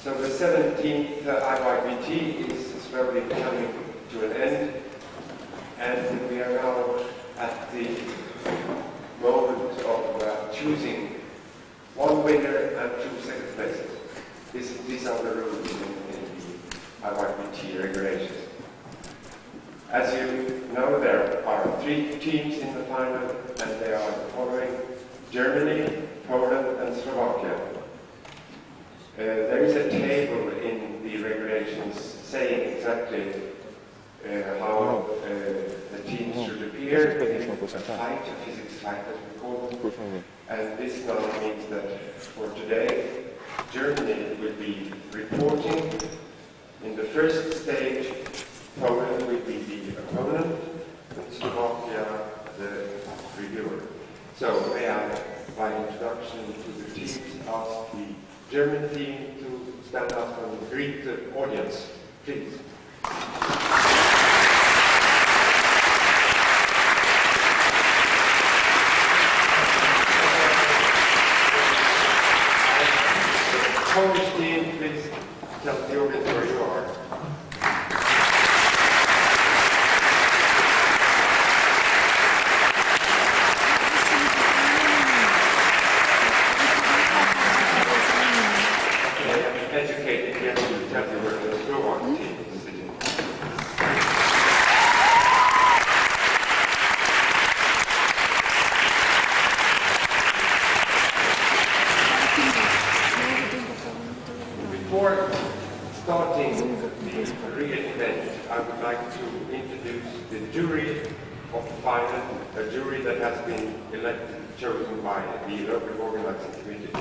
So the 17th IYPT is slowly coming to an end, and we are now at the moment of choosing one winner and two second places. These are the rules in the IYPT regulations. As you know, there are 3 teams in the final, and they are the following: Germany, Poland, and Slovakia. There is a table in the regulations saying exactly how the teams should appear in a fight, a physics fight as we call them. And this now means that for today, Germany will be reporting. In the first stage, Poland will be the opponent, and Slovakia the reviewer. So may I, by introduction to the teams, ask the German team to stand up and greet the audience, please. Polish team, please tell the audience where you are. Before starting the real event, I would like to introduce the jury of the final, a jury that has been elected, chosen by the local organizing committee.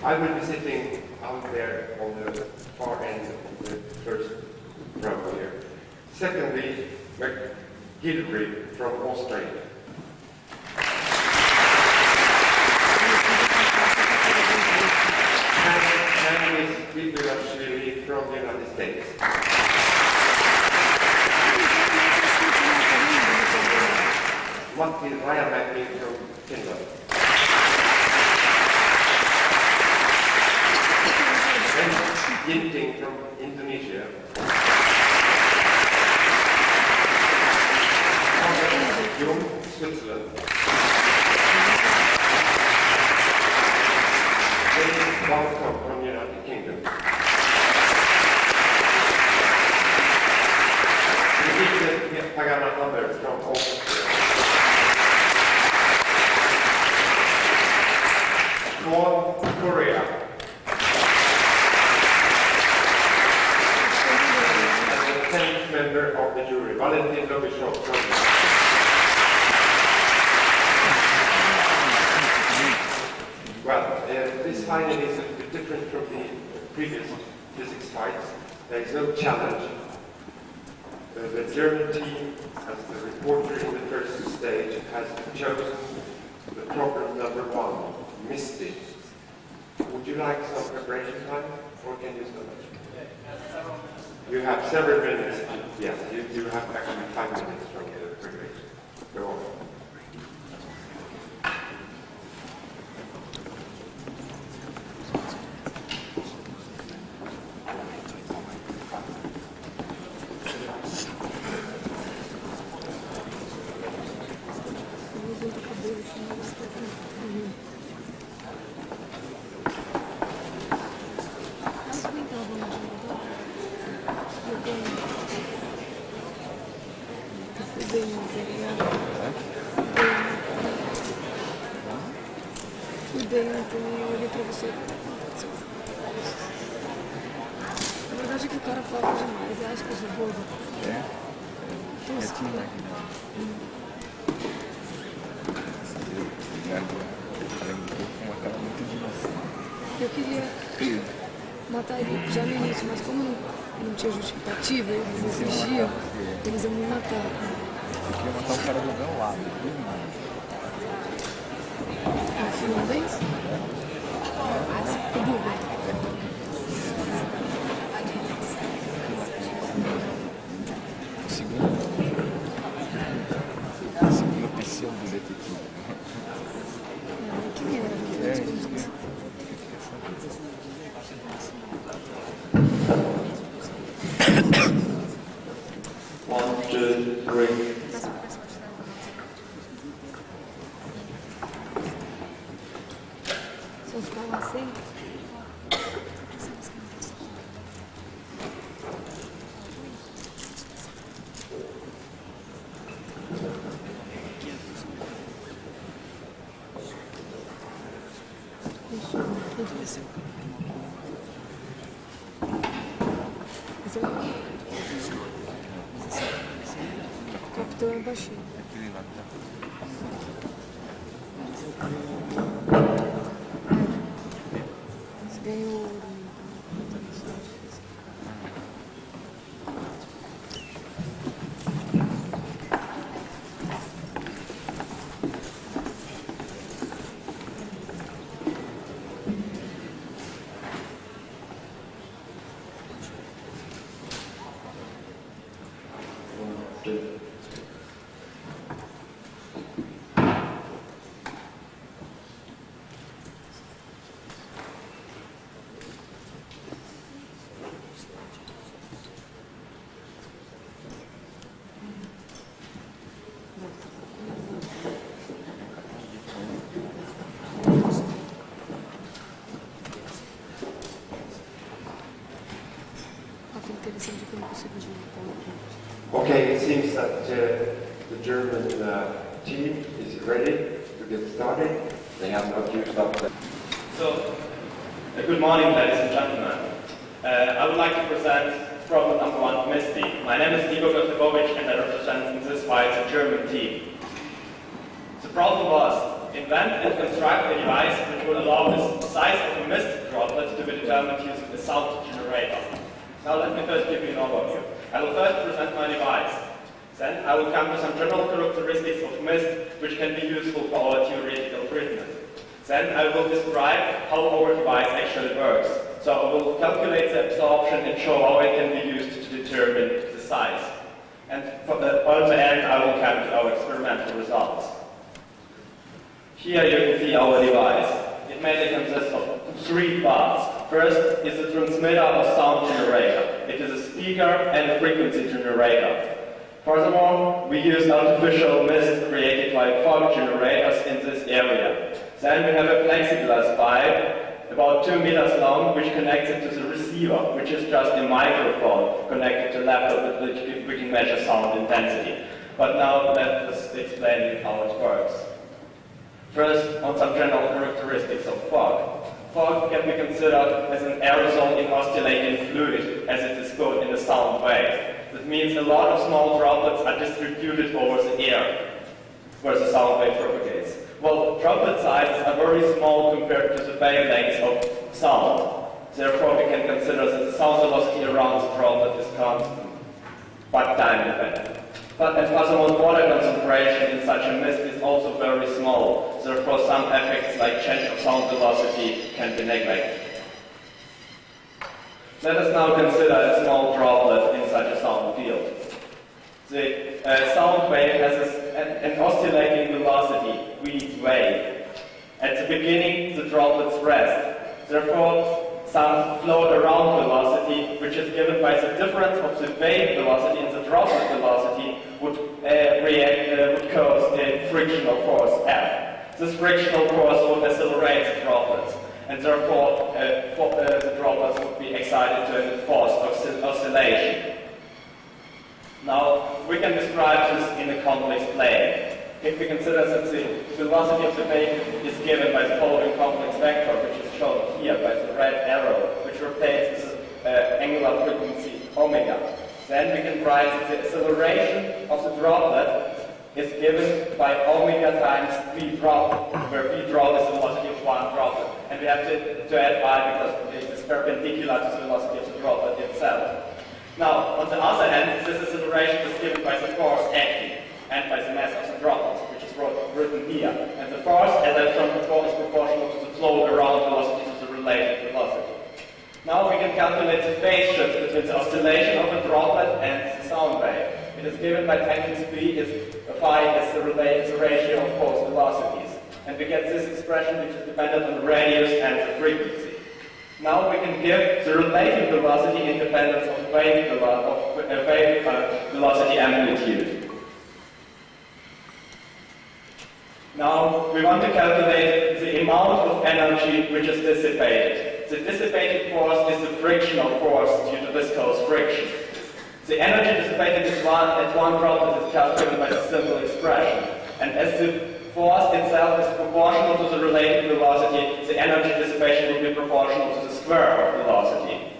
I will be sitting out there on the far end of the first row here. Secondly, McGillivray from Australia. And Miss Bibliashvili from the United States. Matti Rajamäki from Finland. And Ginting from Indonesia. Jung, Switzerland. James Balcom from the United Kingdom. Pagana Hubbard from Austria. Kwon, Korea. And the 10th member of the jury, Valentin Lobichov from Well, this final is a bit different from the previous physics fights. There is no challenge. The German team, as the reporter in the first stage, has chosen the problem number 1, Misty. Would you like some preparation time, or can you start? You have several minutes. Yes, you have actually 5 minutes from the preparation. Go on. Na verdade é que o cara fala demais, eu acho que eu sou bobo. É? Então, É assim, né? Com uma cara muito de maçã. eu queria matar ele já no início, mas como não tinha justificativa, eles exigiam, eles iam me matar. Eu queria matar o cara do meu lado, É o finlandês? O burro. Segundo opção do detetive. Quem era? É, isso que baixinho. Aquele lá tá. Você ganhou. Okay, it seems that the German team is ready to get started. They have not used up the... So, good morning, ladies and gentlemen. I would like to present problem number 1, MISTI. My name is Igor Gotlebovic and I represent in this fight the German team. The problem was, invent and construct a device which would allow the size of a mist droplet to be determined using a sound generator. Now let me first give you an overview. I will first present my device. Then I will come to some general characteristics of mist which can be useful for our theoretical treatment. Then I will describe how our device actually works. So I will calculate the absorption and show how it can be used to determine the size. And on the end I will come to our experimental results. Here you can see our device. It mainly consists of 3 parts. First is the transmitter or sound generator. It is a speaker and a frequency generator. Furthermore, we use artificial mist created by fog generators in this area. Then we have a plexiglass pipe, about 2 meters long, which connects it to the receiver, which is just a microphone connected to laptop with which we can measure sound intensity. But now let us explain how it works. First, on some general characteristics of fog. Fog can be considered as an aerosol in oscillating fluid, as it is called in the sound wave. That means a lot of small droplets are distributed over the air, where the sound wave propagates. Well, droplet sizes are very small compared to the wavelengths of sound. Therefore, we can consider that the sound velocity around the droplet is constant, but time dependent. But furthermore, water concentration in such a mist is also very small. Therefore, some effects like change of sound velocity can be neglected. Let us now consider a small droplet in such a sound field. The sound wave has an oscillating velocity, v wave. At the beginning, the droplets rest. Therefore, some float around velocity, which is given by the difference of the wave velocity and the droplet velocity, would cause a frictional force F. This frictional force would accelerate the droplets, and therefore the droplets would be excited to a forced oscillation. Now, we can describe this in a complex plane. If we consider that the velocity of the wave is given by the following complex vector, which is shown here by the red arrow, which represents this angular frequency omega, then we can write that the acceleration of the droplet is given by omega times v drop, where v drop is the velocity of one droplet. And we have to add y because it is perpendicular to the velocity of the droplet itself. Now, on the other hand, this acceleration is given by the force acting and by the mass of the droplets, which is written here. And the force, as I've shown before, is proportional to the flow around velocity to the related velocity. Now we can calculate the phase shift between the oscillation of the droplet and the sound wave. It is given by tangent speed, phi is the ratio of both velocities. And we get this expression which is dependent on the radius and the frequency. Now we can give the relative velocity independence of wave velocity amplitude. Now we want to calculate the amount of energy which is dissipated. The dissipated force is the frictional force due to viscous friction. The energy dissipated at one droplet is just given by the simple expression. And as the force itself is proportional to the related velocity, the energy dissipation will be proportional to the square of velocity.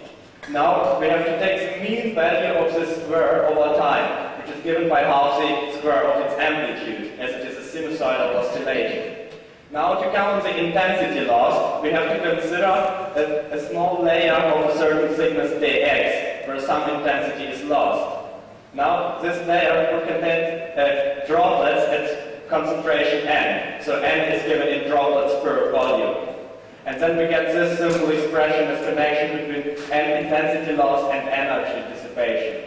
Now we have to take the mean value of this square over time, which which is given by half the square of its amplitude, as it is a sinusoidal oscillation. Now, to count the intensity loss, we have to consider a small layer of a certain thickness dx, where some intensity is lost. Now, this layer will contain droplets at concentration n, so n is given in droplets per volume. And then we get this simple expression as connection between n intensity loss and energy dissipation.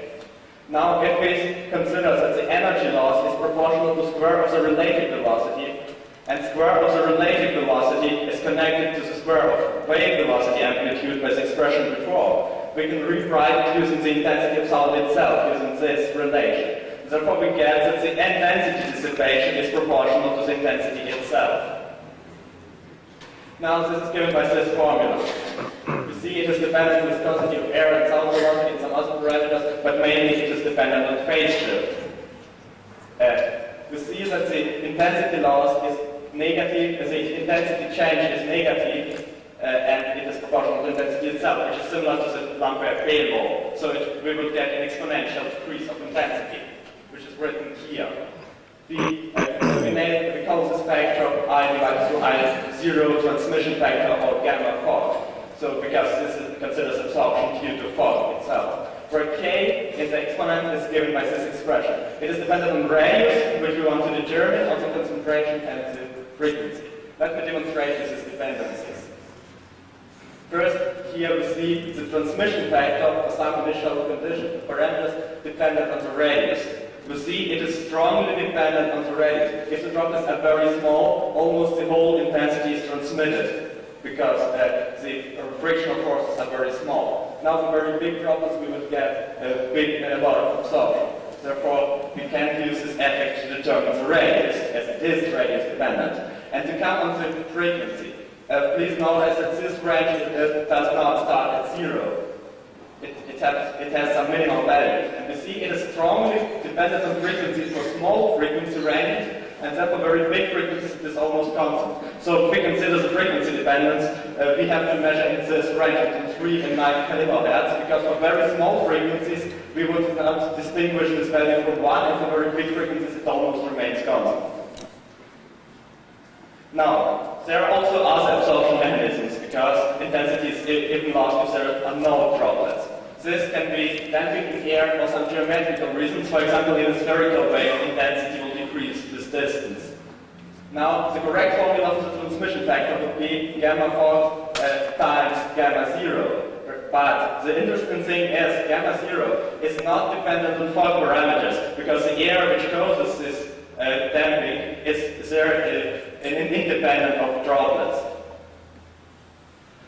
Now, if we consider that the energy loss is proportional to square of the relative velocity, and square of the relative velocity is connected to the square of wave velocity amplitude by the expression before, we can rewrite using the intensity of sound itself, using this relation. Therefore, we get that the intensity dissipation is proportional to the intensity itself. Now, this is given by this formula. You see, it is dependent on the viscosity of air and sound velocity and some other parameters, but mainly it is dependent on phase shift. We see that the intensity loss is negative, the intensity change is negative, and it is proportional to intensity itself, which is similar to the Lampere-Bale law. So we will get an exponential decrease of intensity, which is written here. We call this factor I divided through I0 transmission factor or gamma fog. So because this considers absorption due to fog itself. Where k in the exponent is given by this expression. It is dependent on radius, which we want to determine, on the concentration and the frequency. Let me demonstrate these dependencies. First, here we see the transmission factor for some initial condition parameters dependent on the radius. We see it is strongly dependent on the radius. If the droplets are very small, almost the whole intensity is transmitted because the frictional forces are very small. Now, for very big droplets, we would get a lot of absorption. Therefore, we can use this effect to determine the radius, as it is radius dependent. And to come on the frequency, please notice that this range does not start at 0. It has some minimal value. And we see it is strongly dependent on frequencies for small frequency ranges, and then for very big frequencies it is almost constant. So if we consider the frequency dependence, we have to measure in this range between 3 and 9 kilohertz, because for very small frequencies we would not distinguish this value from 1, and for very big frequencies it almost remains constant. Now, there are also other absorption mechanisms, because intensity is even lost if there are no droplets. This can be damping in air for some geometrical reasons. For example, in a spherical wave, intensity will decrease this distance. Now, the correct formula for the transmission factor would be gamma fog times gamma 0. But the interesting thing is, gamma 0 is not dependent on fog parameters, because the air which causes this damping is independent of droplets.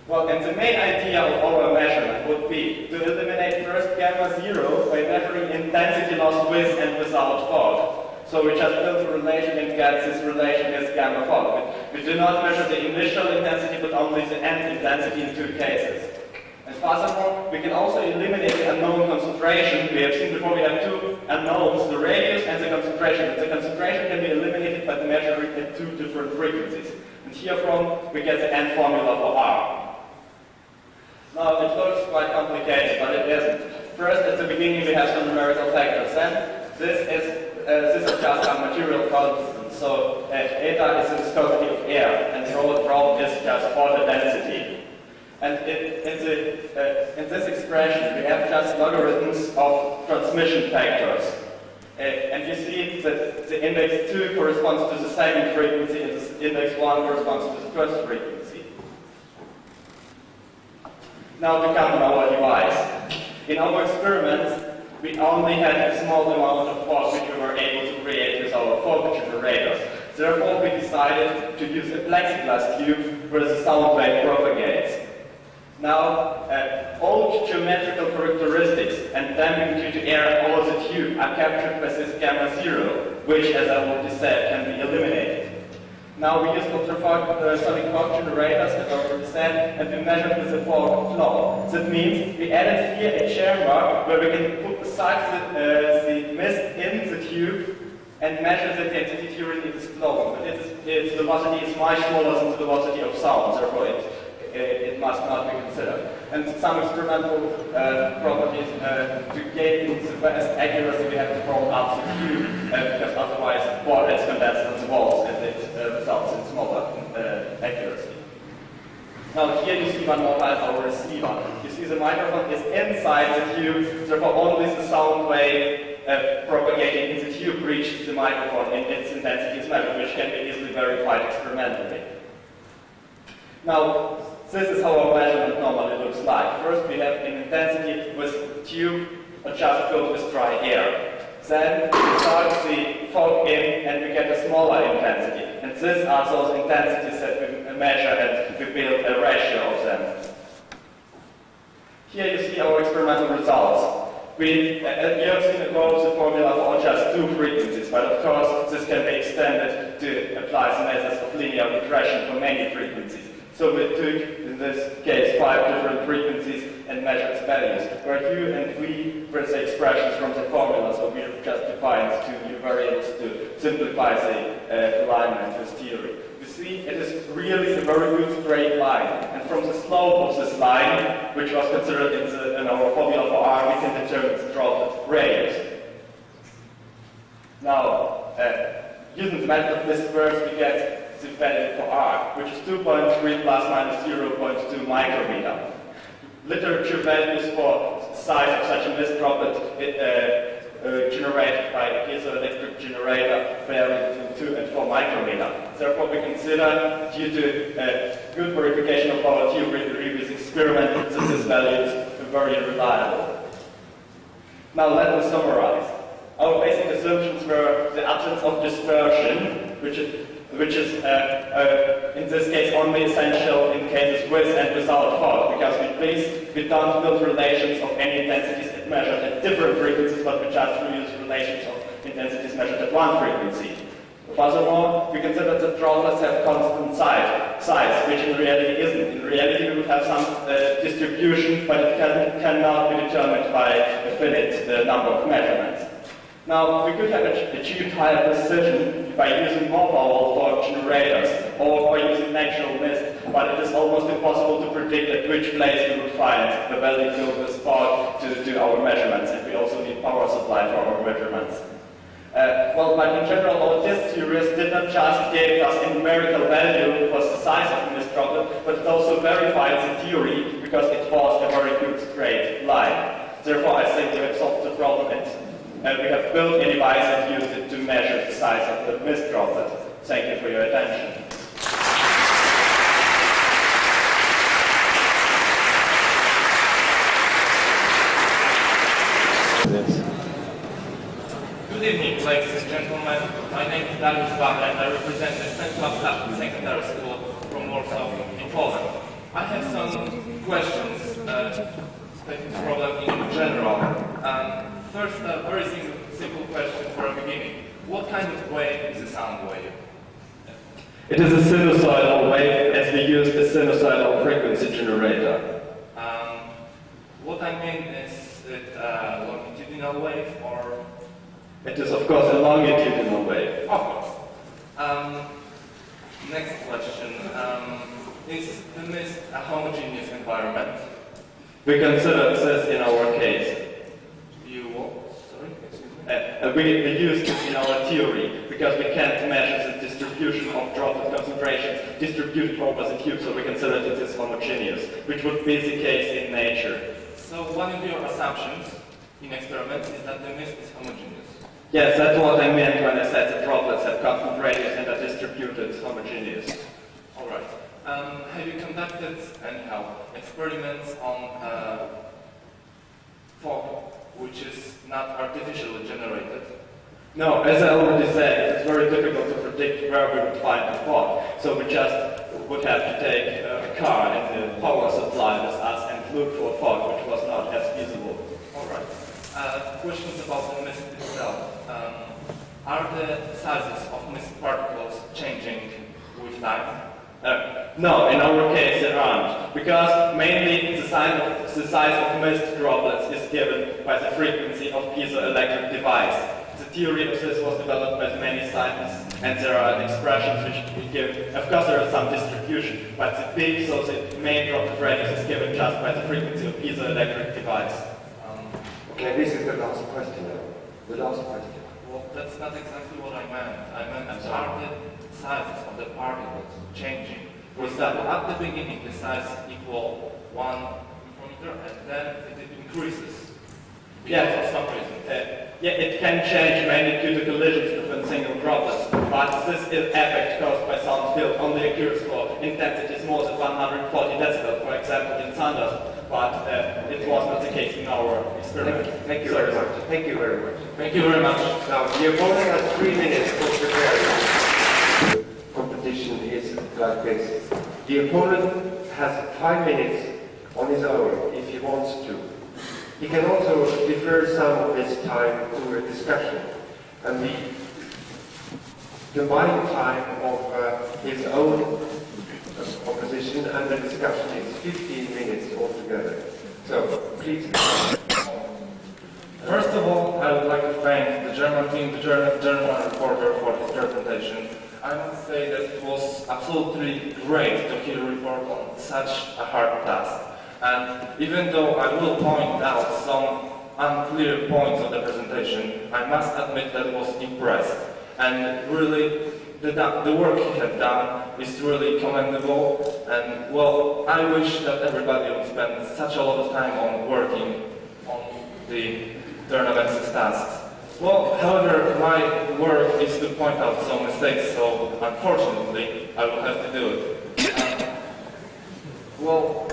Well, and the main idea of our measurement would be to eliminate first gamma 0 by measuring intensity loss with and without fog. So we just build the relation and get this relation as gamma fog. We do not measure the initial intensity, but only the end intensity in two cases. And furthermore, we can also eliminate the unknown concentration. We have seen before we have two unknowns, the radius and the concentration. And the concentration can be eliminated by measuring at two different frequencies. And herefrom, we get the end formula for R. Now, it looks quite complicated, but it isn't. First, at the beginning, we have some numerical factors. Then, this is just a material constant. So, eta is the viscosity of air, and rho is just water density. And in this expression, we have just logarithms of transmission factors. And you see that the index 2 corresponds to the second frequency, and the index 1 corresponds to the first frequency. Now to come on our device. In our experiments, we only had a small amount of fog which we were able to create with our fog generators. Therefore, we decided to use a plexiglass tube where the sound wave propagates. Now, all geometrical characteristics and damping due to air over the tube are captured by this gamma 0, which, as I already said, can be eliminated. Now we use ultrasonic fog generators, as I already said, and we measured with the fog flow. That means we added here a chamber where we can suck the mist in the tube and measure the density during it is flowing. But its velocity is much smaller than the velocity of sound, therefore it must not be considered. And some experimental properties to gain the best accuracy, we have to roll up the cube because otherwise water is condensed on the walls and it results in smaller accuracy. Now here you see one more time our receiver. You see the microphone is inside the tube, therefore only the sound wave propagating in the tube reaches the microphone in its intensity is measured, which can be easily verified experimentally. Now, this is how our measurement normally looks like. First, we have an intensity with tube just filled with dry air. Then we start the fog in and we get a smaller intensity. And these are those intensities that we measure and we build a ratio of them. Here you see our experimental results. You have seen above the formula for just 2 frequencies, but of course this can be extended to apply the methods of linear regression for many frequencies. So we took, in this case, 5 different frequencies and measured values, where u and v were the expressions from the formula, so we just defined 2 new variables to simplify the alignment with theory. You see, it is really a very good straight line, and from the slope of this line, which was considered in our formula for R, we can determine the droplet radius. Now, using the method of least squares, we get the value for R, which is 2.3 plus minus 0.2 micrometer. Literature values for the size of such a mist droplet generated by a piezoelectric generator vary between 2 and 4 micrometer. Therefore, we consider, due to good verification of our theory-based experiment, that this value is very reliable. Now, let me summarize. Our basic assumptions were the absence of dispersion, which is in this case only essential in cases with and without fog, because we don't build relations of any intensities measured at different frequencies, but we just use relations of intensities measured at one frequency. Furthermore, we consider that droplets have constant size, which in reality isn't. In reality, we would have some distribution, but it cannot be determined by a finite number of measurements. Now, we could have achieved higher precision by using more powerful fog generators or by using natural mist, but it is almost impossible to predict at which place we would find the value filled with fog to do our measurements, and we also need power supply for our measurements. But in general, our test theories did not just give us a numerical value for the size of the mist droplet, but it also verified the theory because it was a very good straight line. Therefore, I think we have solved the problem and we have built a device and used it to measure the size of the mist droplet. Thank you for your attention. Good evening, ladies and gentlemen. My name is Dariusz Bach and I represent the Central Secondary School from Warsaw in Poland. I have some questions taking the problem in general. First, a very simple question for a beginning. What kind of wave is a sound wave? It is a sinusoidal wave, as we used a sinusoidal frequency generator. What I mean is it a longitudinal wave or? It is, of course, a longitudinal wave. Of course. Next question. Is the mist a homogeneous environment? We consider this in our case. We used it in our theory because we can't measure the distribution of droplet concentrations distributed over the tube, so we consider it as homogeneous, which would be the case in nature. So one of your assumptions in experiments is that the mist is homogeneous? Yes, that's what I meant when I said the droplets have constant radius and are distributed homogeneous. All right. Have you conducted, anyhow, experiments on fog, which is not artificially generated? No, as I already said, it's very difficult to predict where we would find the fog. So we just would have to take a car and the power supply with us and look for fog, which was not as feasible. All right. Questions about the mist itself. Are the sizes of mist particles changing with time? No, in our case they aren't, because mainly the size of mist droplets is given by the frequency of piezoelectric device. The theory of this was developed by many scientists, and there are expressions which give, of course there is some distribution, but the peak, so the main drop of radius is given just by the frequency of piezoelectric device. Okay, this is the last question now. The last question. Well, that's not exactly what I meant. I meant the target sizes of the particles changing. For example, at the beginning the size equal 1 micrometer, and then it increases. Yeah, For some reason. Yeah, it can change mainly due to collisions between single droplets, but this effect caused by sound field only occurs for intensities more than 140 decibel, for example in thunders, but it was not the case in our experiment. Thank you very much. Thank you very much. Thank you very much. Now, the opponent has 3 minutes for preparing. The competition is like this. The opponent has 5 minutes on his own if he wants to. He can also defer some of his time to a discussion. And the combined time of his own opposition and the discussion is 15 minutes altogether. So, please. First of all, I would like to thank the German team, the German reporter for his presentation. I must say that it was absolutely great to hear a report on such a hard task. And even though I will point out some unclear points of the presentation, I must admit that I was impressed. And really, the work he had done is really commendable. And well, I wish that everybody would spend such a lot of time on working on the tournament's tasks. Well, however, my work is to point out some mistakes, so unfortunately, I will have to do it. Well,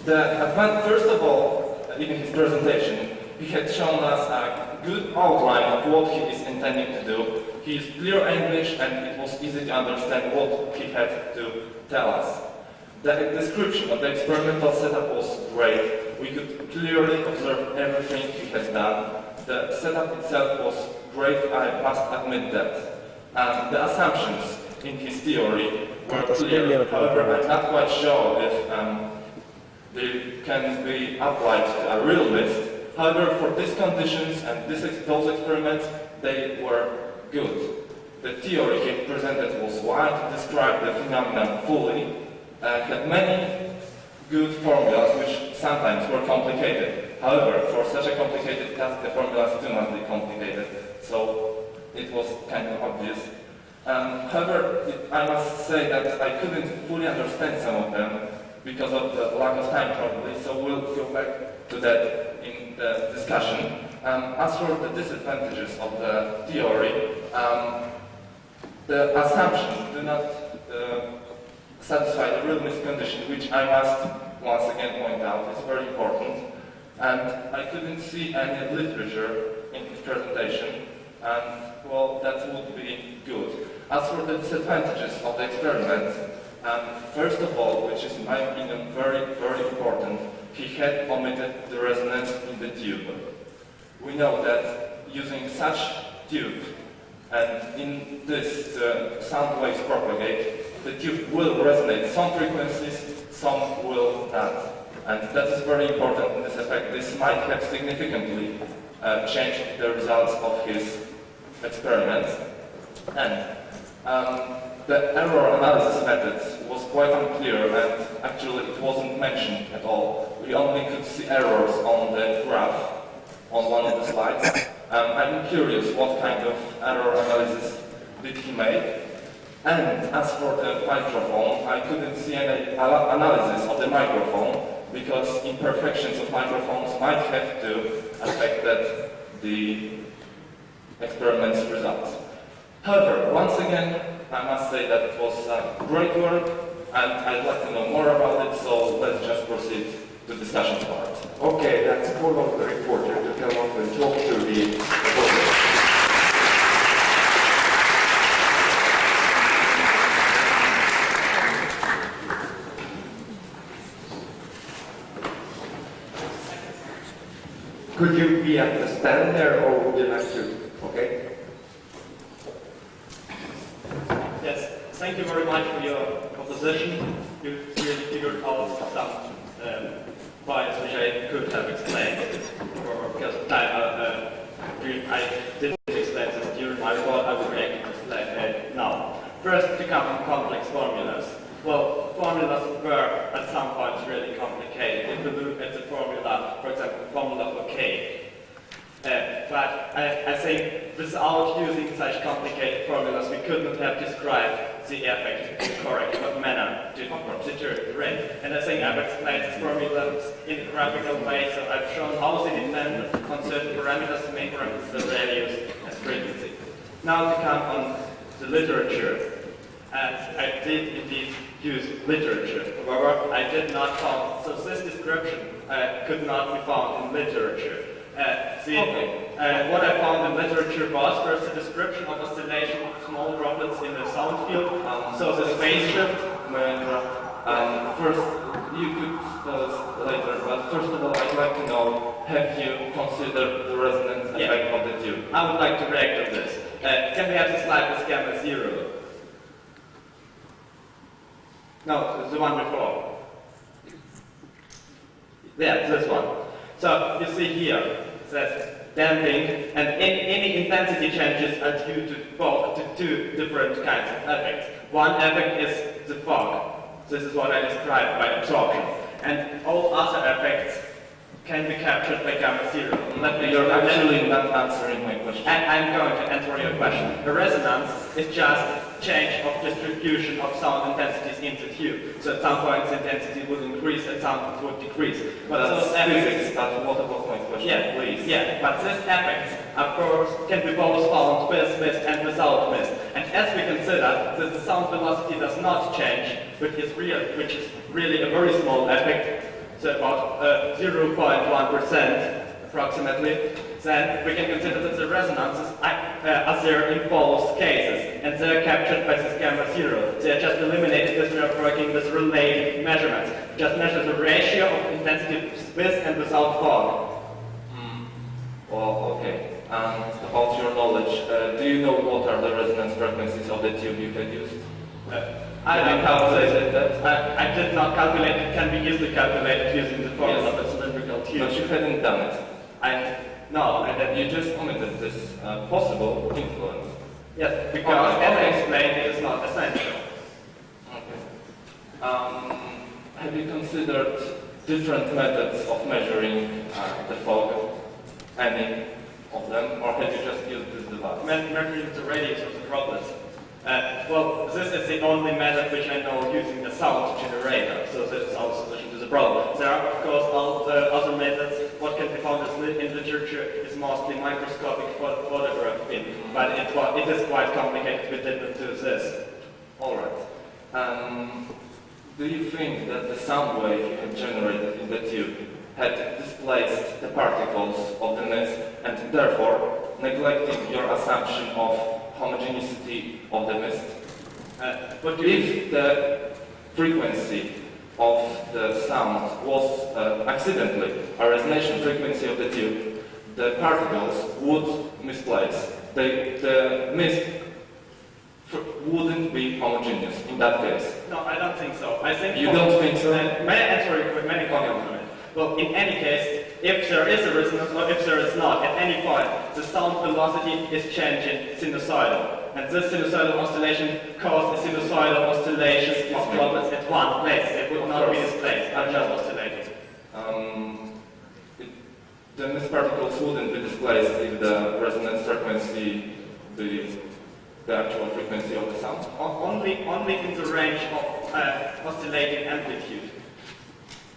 first of all, in his presentation, he had shown us a good outline of what he is intending to do. He is clear English and it was easy to understand what he had to tell us. The description of the experimental setup was great. We could clearly observe everything he has done. The setup itself was great, I must admit that. The assumptions in his theory were clear. However, I'm not quite sure if they can be applied to a real list. However, for these conditions and those experiments, they were good. The theory he presented was wide, described the phenomenon fully, had many good formulas which sometimes were complicated. However, for such a complicated task, the formulas do not be complicated, so it was kind of obvious. However, I must say that I couldn't fully understand some of them because of the lack of time probably, so we'll go back to that in the discussion. As for the disadvantages of the theory, the assumptions do not satisfy the real miss condition, which I must once again point out is very important. And I couldn't see any literature in his presentation, and well, that would be good. As for the disadvantages of the experiment, first of all, which is in my opinion very, very important, he had omitted the resonance in the tube. We know that using such tube, and in this sound waves propagate, the tube will resonate some frequencies, some will not. And that is very important in this effect. This might have significantly changed the results of his experiment. And the error analysis method was quite unclear, and actually it wasn't mentioned at all. We only could see errors on the graph on one of the slides. I'm curious what kind of error analysis did he make. And as for the microphone, I couldn't see any analysis of the microphone because imperfections of microphones might have to affect the experiment's results. However, once again, I must say that it was great work, and I'd like to know more about it, so let's just proceed to the discussion part. Okay, let's call on the reporter to come up and talk to the opponent. Could you be at the stand there, or would you like to? Okay. Yes, thank you very much for your proposition. You really figured out some points which I could have explained, or because of time I didn't explain for example, formula for K. But I think without using such complicated formulas, we could not have described the effect in the correct manner to determine the ring. And I think I've explained these formulas in a graphical way, so I've shown how they depend on certain parameters, the main parameters, the values, and frequency. Now to come on the literature. I did indeed use literature. However, I did not find, so this description could not be found in literature. What I found in literature was first a description of oscillation of small droplets in the sound field. So the phase shift. First, you could tell us later, but first of all, I'd like to know, have you considered the resonance effect of the tube? I would like to react on this. Can we have the slide with gamma 0? No, the one before. Yeah, this one. So you see here that damping and any intensity changes are due to two different kinds of effects. One effect is the fog. This is what I described by absorption. And all other effects can be captured by gamma 0. You're actually not answering my question. I'm going to answer your question. The resonance is just change of distribution of sound intensities in the tube. So at some point the intensity would increase, at some point it would decrease. But That's those effects, but what about my question, please? Yeah, but these effects, of course, can be both found with mist and without mist. And as we consider that the sound velocity does not change, which is really a very small effect, so about 0.1% approximately, then we can consider that the resonances are there in both cases, and they're captured by this gamma 0. They're just eliminated as we are working with relative measurements. Just measure the ratio of intensity with and without fog. Well, okay. And about your knowledge, do you know what are the resonance frequencies of the tube you had used? I Have you calculated that? I did not calculate. It can be easily calculated using the formula of a cylindrical tube. But you hadn't done it. No, I didn't. You just omitted this possible influence. Yes, because as I explained, it is not essential. Okay. Have you considered different methods of measuring the fog? Any of them? Or have you just used this device? Measuring the radius of the droplets. Well, this is the only method which I know using the sound generator, so this is our solution to the problem. There are, of course, other methods. What can be found in literature is mostly microscopic photography, but it is quite complicated. We didn't do this. All right. Do you think that the sound wave you have generated in the tube had displaced the particles of the mist, and therefore neglecting your assumption of homogeneity of the mist? If the frequency of the sound was accidentally a resonation frequency of the tube, the particles would misplace. The mist wouldn't be homogeneous in that case. No, I don't think so. I think you don't think so? May I answer you with many comments on it? Well, in any case, if there is a resonance or if there is not, at any point, the sound velocity is changing sinusoidal. And this sinusoidal oscillation causes a sinusoidal oscillation of droplets at one place. They would not be displaced, but just oscillating. The mist particles wouldn't be displaced if the resonance frequency, the actual frequency of the sound? Only in the range of oscillating amplitude.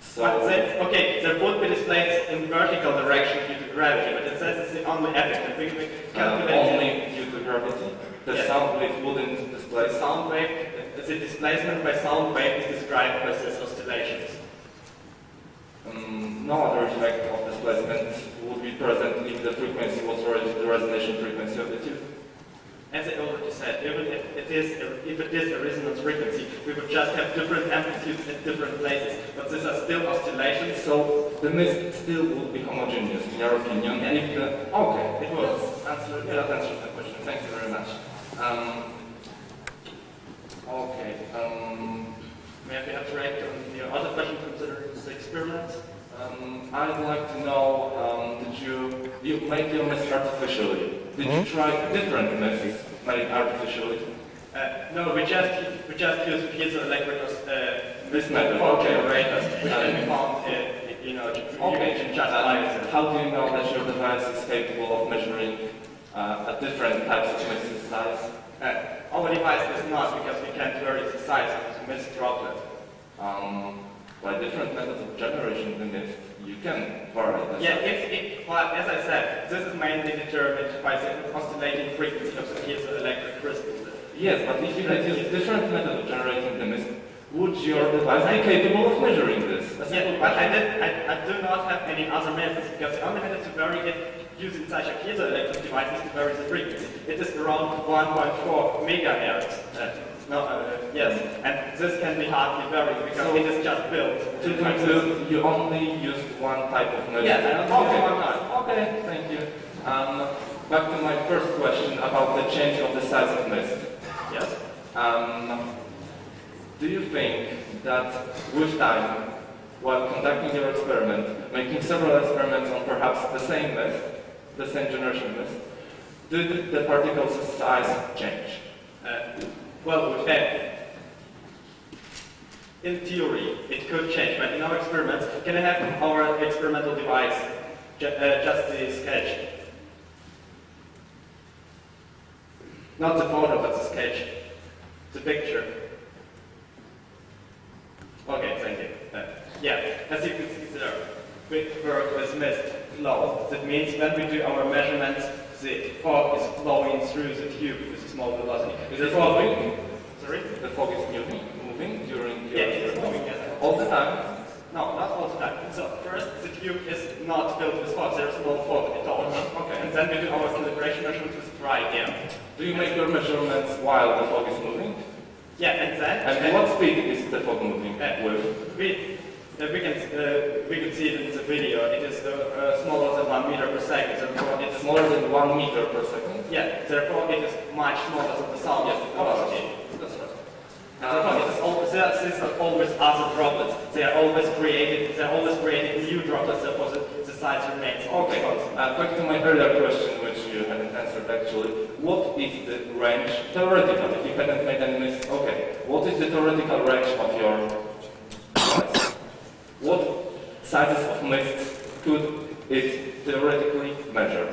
So, okay, there would be displaced in vertical direction due to gravity, but it says it's the only effect. And we calculate only due to gravity? The sound wave wouldn't displace? Sound wave, the displacement by sound wave is described by these oscillations. No other effect of displacement would be present if the frequency was the resonation frequency of the tube. As I already said, even if it is a resonance frequency, we would just have different amplitudes at different places. But these are still oscillations. So the mist still would be homogeneous, in your opinion? Yeah. Okay, It will. that answers the question. Thank you very much. May I perhaps react on your other question considering the experiments? I'd like to know, did you make your mist artificially? Did you try different mists made artificially? No, we just use piezoelectric This method, fog okay. generators, which can be found Okay, can just apply it. how do you know that your device is capable of measuring a different types of mist size? Our device is not, because we can't vary the size of the mist droplet. By different methods of generation the mist, you can vary the Yeah, size. well, as I said, this is mainly determined by the oscillating frequency of the piezoelectric crystals. Yes, but if you had used different method of generating the mist, would your device be capable of measuring this? Yeah, but I do not have any other methods, because the only method to vary it using such a piezoelectric device is to vary the frequency. It is around 1.4 megahertz. Yes, and this can be hardly varied because it is just built. To conclude, you only used one type of mist? Yes, I only used one type. Okay, thank you. Back to my first question about the change of the size of mist. Yes. Do you think that with time, while conducting your experiment, making several experiments on perhaps the same mist, the same generation mist, did the particles' size change? Well, in theory, it could change, but in our experiments, can I have our experimental device just the sketch? Not the photo, but the sketch, the picture. Okay, thank you. Yeah, as you can see there, we work with mist flow. That means when we do our measurements, the fog is flowing through the tube with a small velocity. Is it moving? Sorry? The fog is moving during your Yeah, it's moving, yes. all the time? No, not all the time. So first, the tube is not filled with fog. There is no fog at all. Okay. And then we do our calibration measurements with dry air. Do you make your measurements while the fog is moving? Yeah, and then... And what speed is the fog moving with? We can see it in the video. It is smaller than 1 meter per second. Therefore, it is Smaller than 1 meter per second? Yeah, therefore it is much smaller than the sound velocity. That's right. Therefore, it is these are always other droplets. They are always creating new droplets. Therefore, the size remains Okay. Back to my earlier question, which you hadn't answered actually. What is the range, theoretical, if you hadn't made any mistake? Okay. What is the theoretical range of your device? What sizes of mists could it theoretically measure?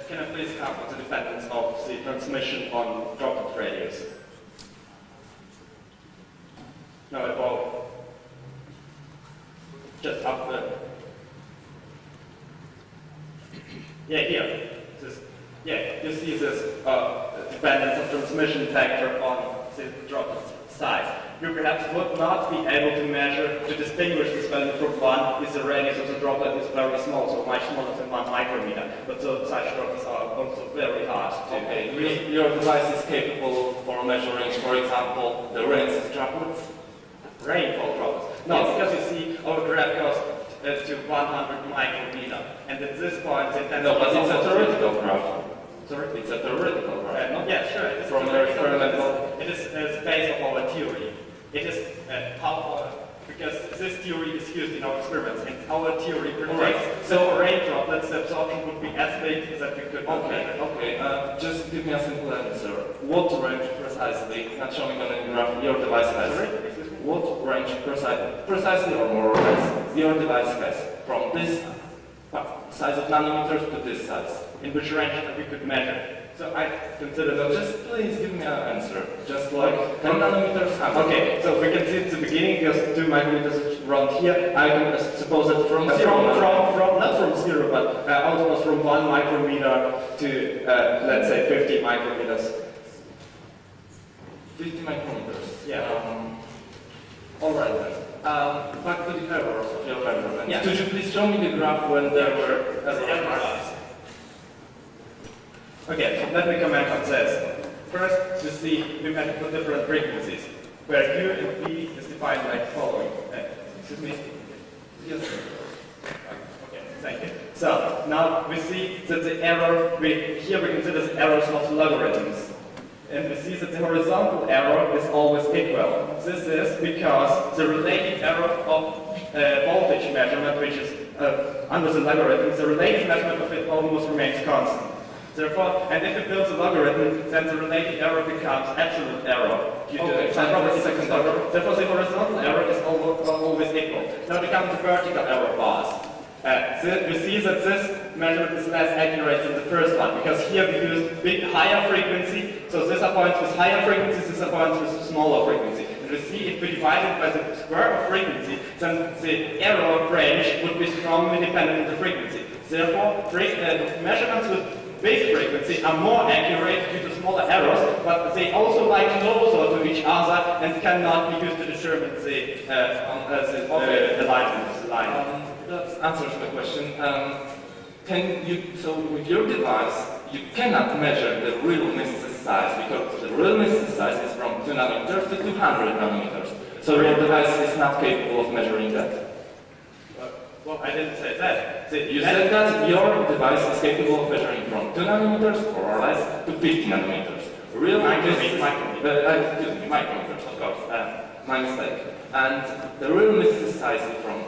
Can I please count the dependence of the transmission on droplet radius? No, above. Just up there. Yeah, here. You see this dependence of transmission factor on the droplet size. You perhaps would not be able to distinguish this value from one if the radius of the droplet is very small, so much smaller than 1 micrometer. But such droplets are also very hard to Okay. Your device is capable for measuring, for example, the rain's droplets? rainfall droplets. No, Yes. because you see our graph goes to 100 micrometer, and at this point it tends No, but to it's a theoretical graph. Sorry? It's a theoretical graph. Yeah, sure. It is From your experimental. It is the base of our theory. It is because this theory is used in our experiments, and our theory predicts Alright. so for rain droplets, the absorption would be as big that we could not measure. Okay. Just give me a simple answer. What range precisely, not showing on any graph, your device has? Sorry? Excuse me? What range precisely or more or less your device has from this size of nanometers to this size? In which range that we could measure. So I consider So that just please give me an answer. Just like 10 nanometers. okay, so we can see at the beginning there's 2 micrometers around here. I can suppose that From zero, not from 0, but almost from 1 micrometer to let's say 50 micrometers. 50 micrometers. Yeah. All right then. Back to the errors of your measurements. Yeah. Could you please show me the graph when there were errors? Okay, let me comment on this. First, you see we measure for different frequencies, where U and P is defined like following. Excuse me? Yes. Okay, thank you. So, now we see that the error, here we consider the errors of logarithms. And we see that the horizontal error is always equal. This is because the relative error of voltage measurement, which is under the logarithm, the relative measurement of it almost remains constant. Therefore, and if it builds a logarithm, then the related error becomes absolute error due to the property second order. Therefore, the horizontal error is always equal. Now it becomes the vertical error bars. We see that this measurement is less accurate than the first one, because here we use higher frequency, so these are points with higher frequency, these are points with smaller frequency. And we see if we divide it by the square of frequency, then the error range would be strongly dependent on the frequency. Therefore, measurements with big frequency are more accurate due to smaller errors, but they also lie closer to each other and cannot be used to determine the line. That answers the question. So with your device, you cannot measure the real mist size, because the real mist size is from 2 nanometers to 200 nanometers. So your device is not capable of measuring that. Well, I didn't say that. You said that your device is capable of measuring from 2 nanometers or less to 50 nanometers. Real micrometers, of course. My mistake. And the real mist size is from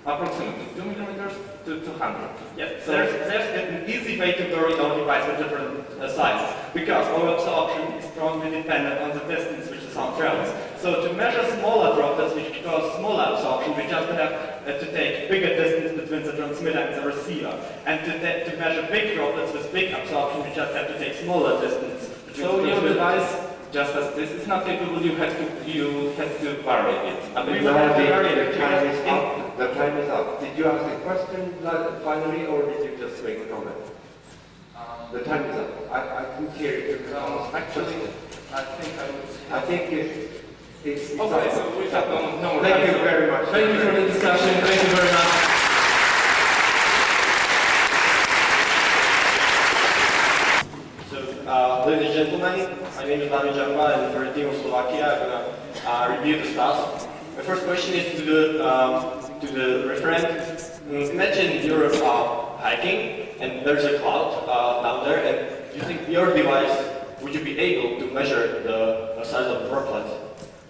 approximately 2 millimeters to 200. Yes, so there's an easy way to vary our device with different sizes, because our absorption is strongly dependent on the distance which the sound travels. So to measure smaller droplets which cause smaller absorption, we just have to take bigger distance between the transmitter and the receiver. And to measure big droplets with big absorption, we just have to take smaller distance. So your device, just as this is not capable, you had to vary it. We will have to vary it. The time is up. Did you ask a question finally, or did you just make a comment? The time is up. I couldn't hear you. Actually, I think it's okay, so we have no more Thank time. you very much. Thank you for the discussion. Thank you very much. So, ladies and gentlemen, my name is Dani Jamba, and for the team of Slovakia, I'm going to review the task. My first question is to the referent. Imagine you're hiking, and there's a cloud down there, and you think your device, would you be able to measure the size of the droplet?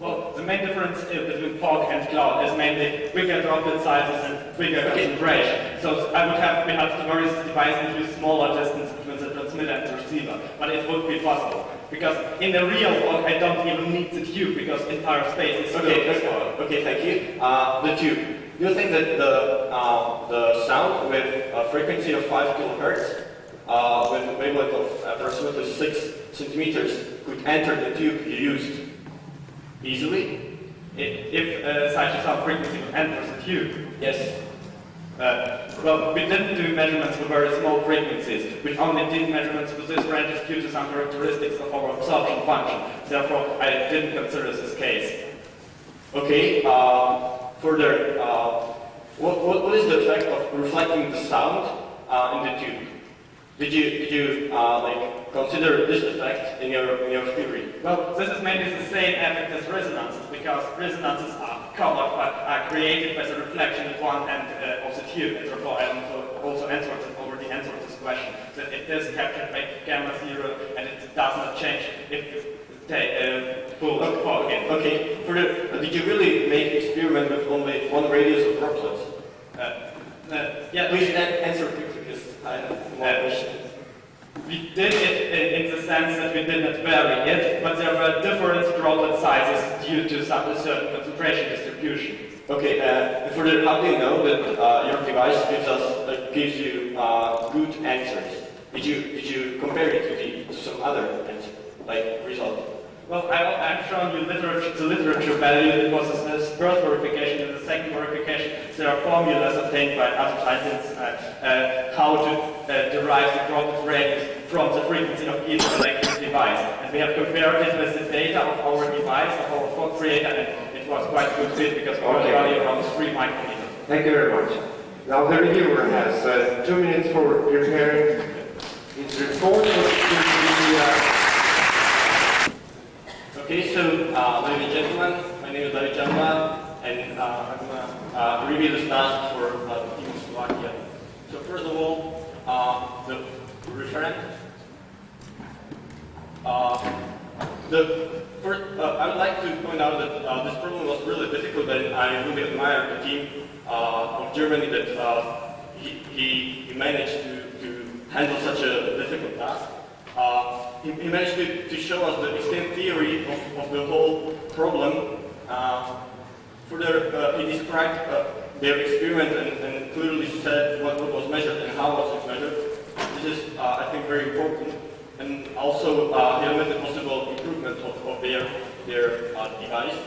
Well, the main difference between fog and cloud is mainly bigger droplet sizes and bigger concentration. So we have to vary this device and use smaller distance between the transmitter and the receiver, but it would be possible. Because in the real fog, I don't even need the tube, because entire space is Okay, thank you. The tube. Do you think that the sound with a frequency of 5 kilohertz, with a wavelength of approximately 6 centimeters, could enter the tube you used easily? if such a sound frequency enters the tube? Yes. Well, we didn't do measurements with very small frequencies. We only did measurements with these ranges due to some characteristics of our absorption function. Therefore, I didn't consider this case. Okay. Further, what is the effect of reflecting the sound in the tube? Did you consider this effect in your theory? Well, this is mainly the same effect as resonances, because resonances are colored but are created by the reflection at one end of the tube. And therefore, I also already answered this question, that it is captured by gamma zero and it does not change if you pull the fog again. Okay. Further, did you really make experiment with only one radius of droplets? Yeah. Please answer quickly, because I have more questions. We did it in the sense that we did not vary it, but there were different droplet sizes due to some certain concentration distribution. Okay, further, how do you know that your device gives you good answers? Did you compare it to some other answer, result? Well, I've shown you the literature value. It was this first verification and the second verification. There are formulas obtained by other scientists how to derive the droplet radius from the frequency of each electric device. And we have compared it with the data of our device, of our fog creator, and it was quite a good fit because our value around 3 micrometers. Thank you very much. Now the reviewer has 2 minutes for preparing his report. Okay, so ladies and gentlemen, my name is David Jamba, and I'm going to review this task for the team of Slovakia. So first of all, the referent. I would like to point out that this problem was really difficult, and I really admire the team of Germany that he managed to handle such a difficult task. He managed to show us the extent theory of the whole problem. Further, he described their experiment and clearly said what was measured and how was it measured. This is, I think, very important. And also, he limited possible improvement of their device.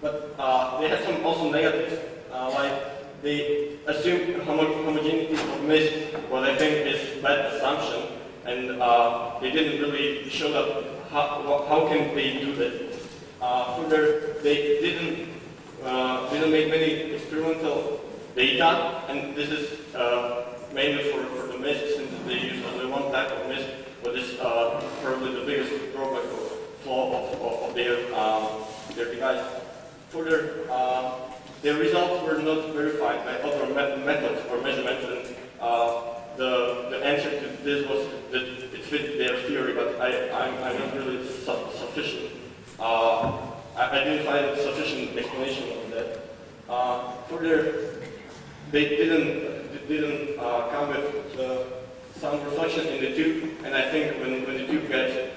But they had some also negatives, like they assumed homogeneity of mist, what I think is bad assumption, and they didn't really show that how can they do that. Further, they didn't make many experimental data, and this is mainly for the mist, since they use only one type of mist, but is probably the biggest drawback or flaw of their device. Further, their results were not verified by other methods or measurements, and the answer to this was that it fit their theory, but I'm not really sufficient. I didn't find sufficient explanation of that. Further, they didn't come with sound reflection in the tube, and I think when the tube gets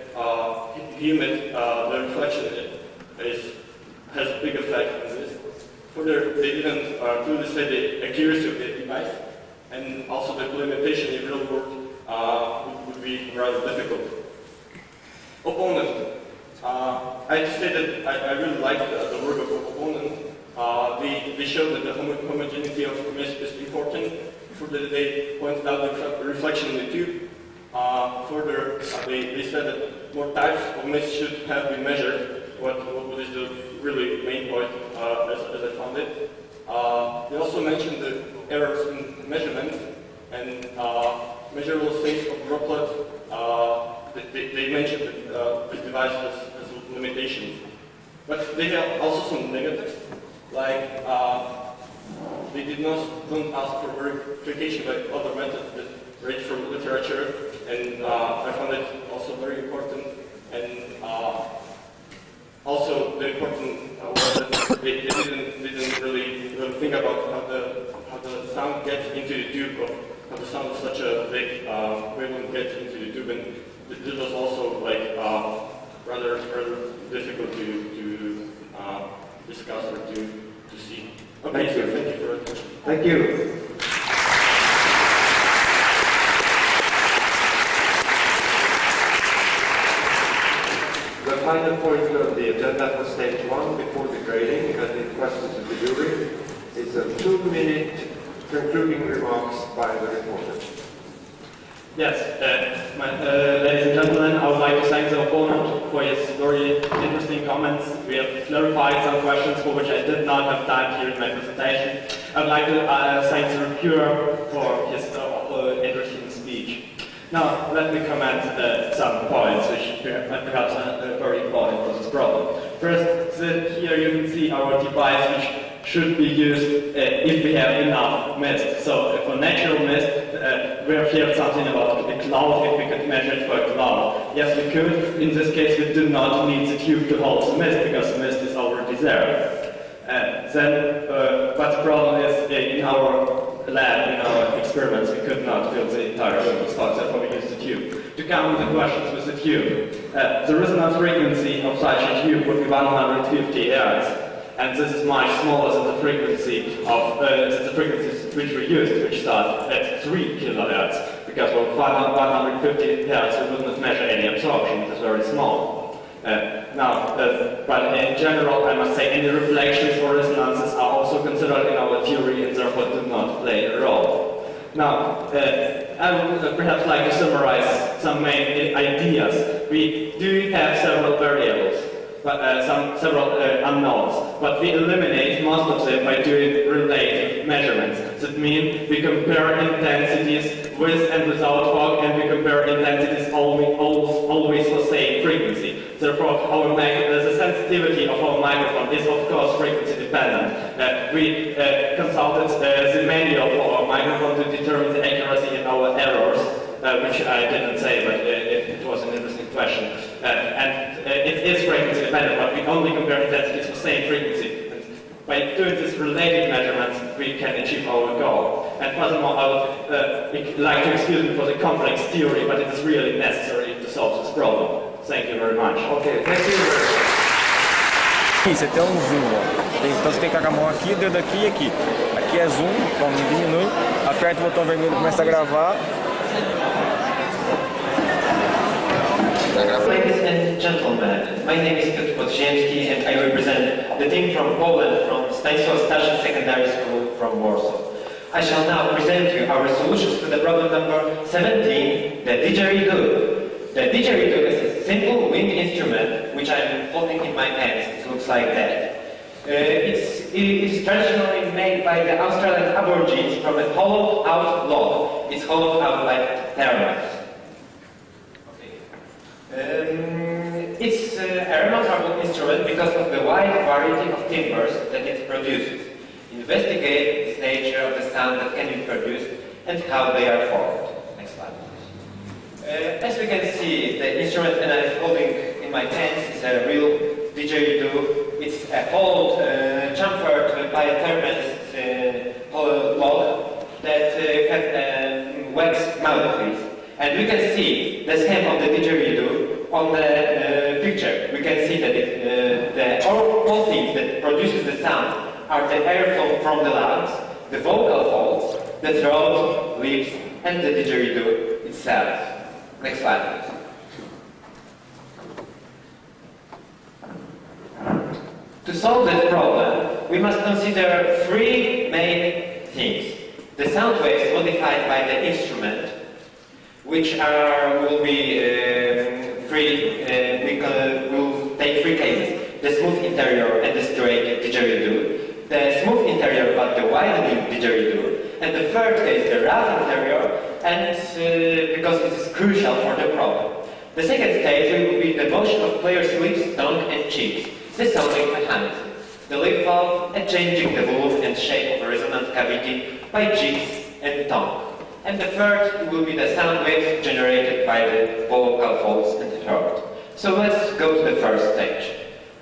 humid, the reflection has a big effect on this. Further, they didn't clearly say the accuracy of the device, and also the implementation in real world would be rather difficult. Opponent. I have to say that I really like the work of opponent. They showed that the homogeneity of mist is important. Further, they pointed out the reflection in the tube. Further, they said that more types of mist should have been measured. What is the really main point as I found it. They also mentioned the errors in measurement and measurable space of droplets. They mentioned that this device has limitations. But they have also some negatives, like they don't ask for verification by other methods that range from literature, and I found it also very important. And also the important was that they didn't really think about how the sound gets into the tube, of how the sound of such a big wavelength gets into the tube, and this was also like rather difficult to discuss or to see. Okay, so thank you for your attention. Thank you. The final point of the agenda for stage 1 before the grading and the questions of the jury is a 2-minute concluding remarks by the reporter. Yes, ladies and gentlemen, I would like to thank the opponent for his very interesting comments. We have clarified some questions for which I did not have time here in my presentation. I would like to thank the reviewer for his interesting speech. Now, let me comment some points which perhaps are very important for this problem. First, here you can see our device which should be used if we have enough mist. So for natural mist, we have here something about the cloud, if we could measure it for a cloud. Yes, we could. In this case, we do not need the tube to hold the mist, because the mist is already there. But the problem is, in our lab, in our experiments, we could not fill the entire room spot, therefore we used the tube. To come with the questions with the tube, the resonance frequency of such a tube would be 150 Hz. And this is much smaller than the frequency of the frequencies which we used, which start at 3 kHz, because for 150 Hz we would not measure any absorption. It is very small. But in general, I must say any reflections or resonances are also considered in our theory and therefore do not play a role. Now, I would perhaps like to summarize some main ideas. We do have several variables, but several unknowns, but we eliminate most of them by doing relative measurements. That means we compare intensities with and without fog, and we compare intensities always for same frequency. Therefore, the sensitivity of our microphone is of course frequency dependent. We consulted the manual for our microphone to determine the accuracy in our errors, which I didn't say, but it was an interesting question. It is frequency dependent, but we only compare intensities for same frequency. And by doing these relative measurements, we can achieve our goal. And furthermore, I would like to excuse me for the complex theory, but it is really necessary to solve this problem. Thank you very much. Okay, thank you very much. Você tem um zoom, ó. Então você tem que colocar a mão aqui, o dedo aqui e aqui. Aqui é zoom, então diminui, aperta o botão vermelho e começa a gravar. Ladies and gentlemen, my name is Piotr Podziemski and I represent the team from Poland from Stanisław Staszic Secondary School from Warsaw. I shall now present you our solutions to the problem number 17, the didgeridoo. The didgeridoo is a simple wind instrument which I'm holding in my hands. It looks like that. It is traditionally made by the Australian Aborigines from a hollowed-out log. It's hollowed out like termites. It's a remarkable instrument because of the wide variety of timbres that it produces. Investigate this nature of the sound that can be produced and how they are formed. Next slide, please. As we can see, the instrument that I'm holding in my hands is a real didgeridoo. It's a hollowed, chamfered by a terminus log that has a wax mouthpiece. And we can see the scheme of the didgeridoo on the picture. We can see that all things that produces the sound are the airflow from the lungs, the vocal folds, the throat, lips, and the didgeridoo itself. Next slide, please. To solve that problem, we must consider three main things. The sound waves modified by the instrument, which will take three cases: the smooth interior and the straight didgeridoo, the smooth interior but the widening didgeridoo, and the third case, the rough interior, and because it is crucial for the problem. The second case will be the motion of players' lips, tongue, and cheeks, the sounding mechanism, the lip valve, and changing the volume and shape of a resonant cavity by cheeks and tongue. And the third will be the sound waves generated by the vocal folds and throat. So let's go to the first stage.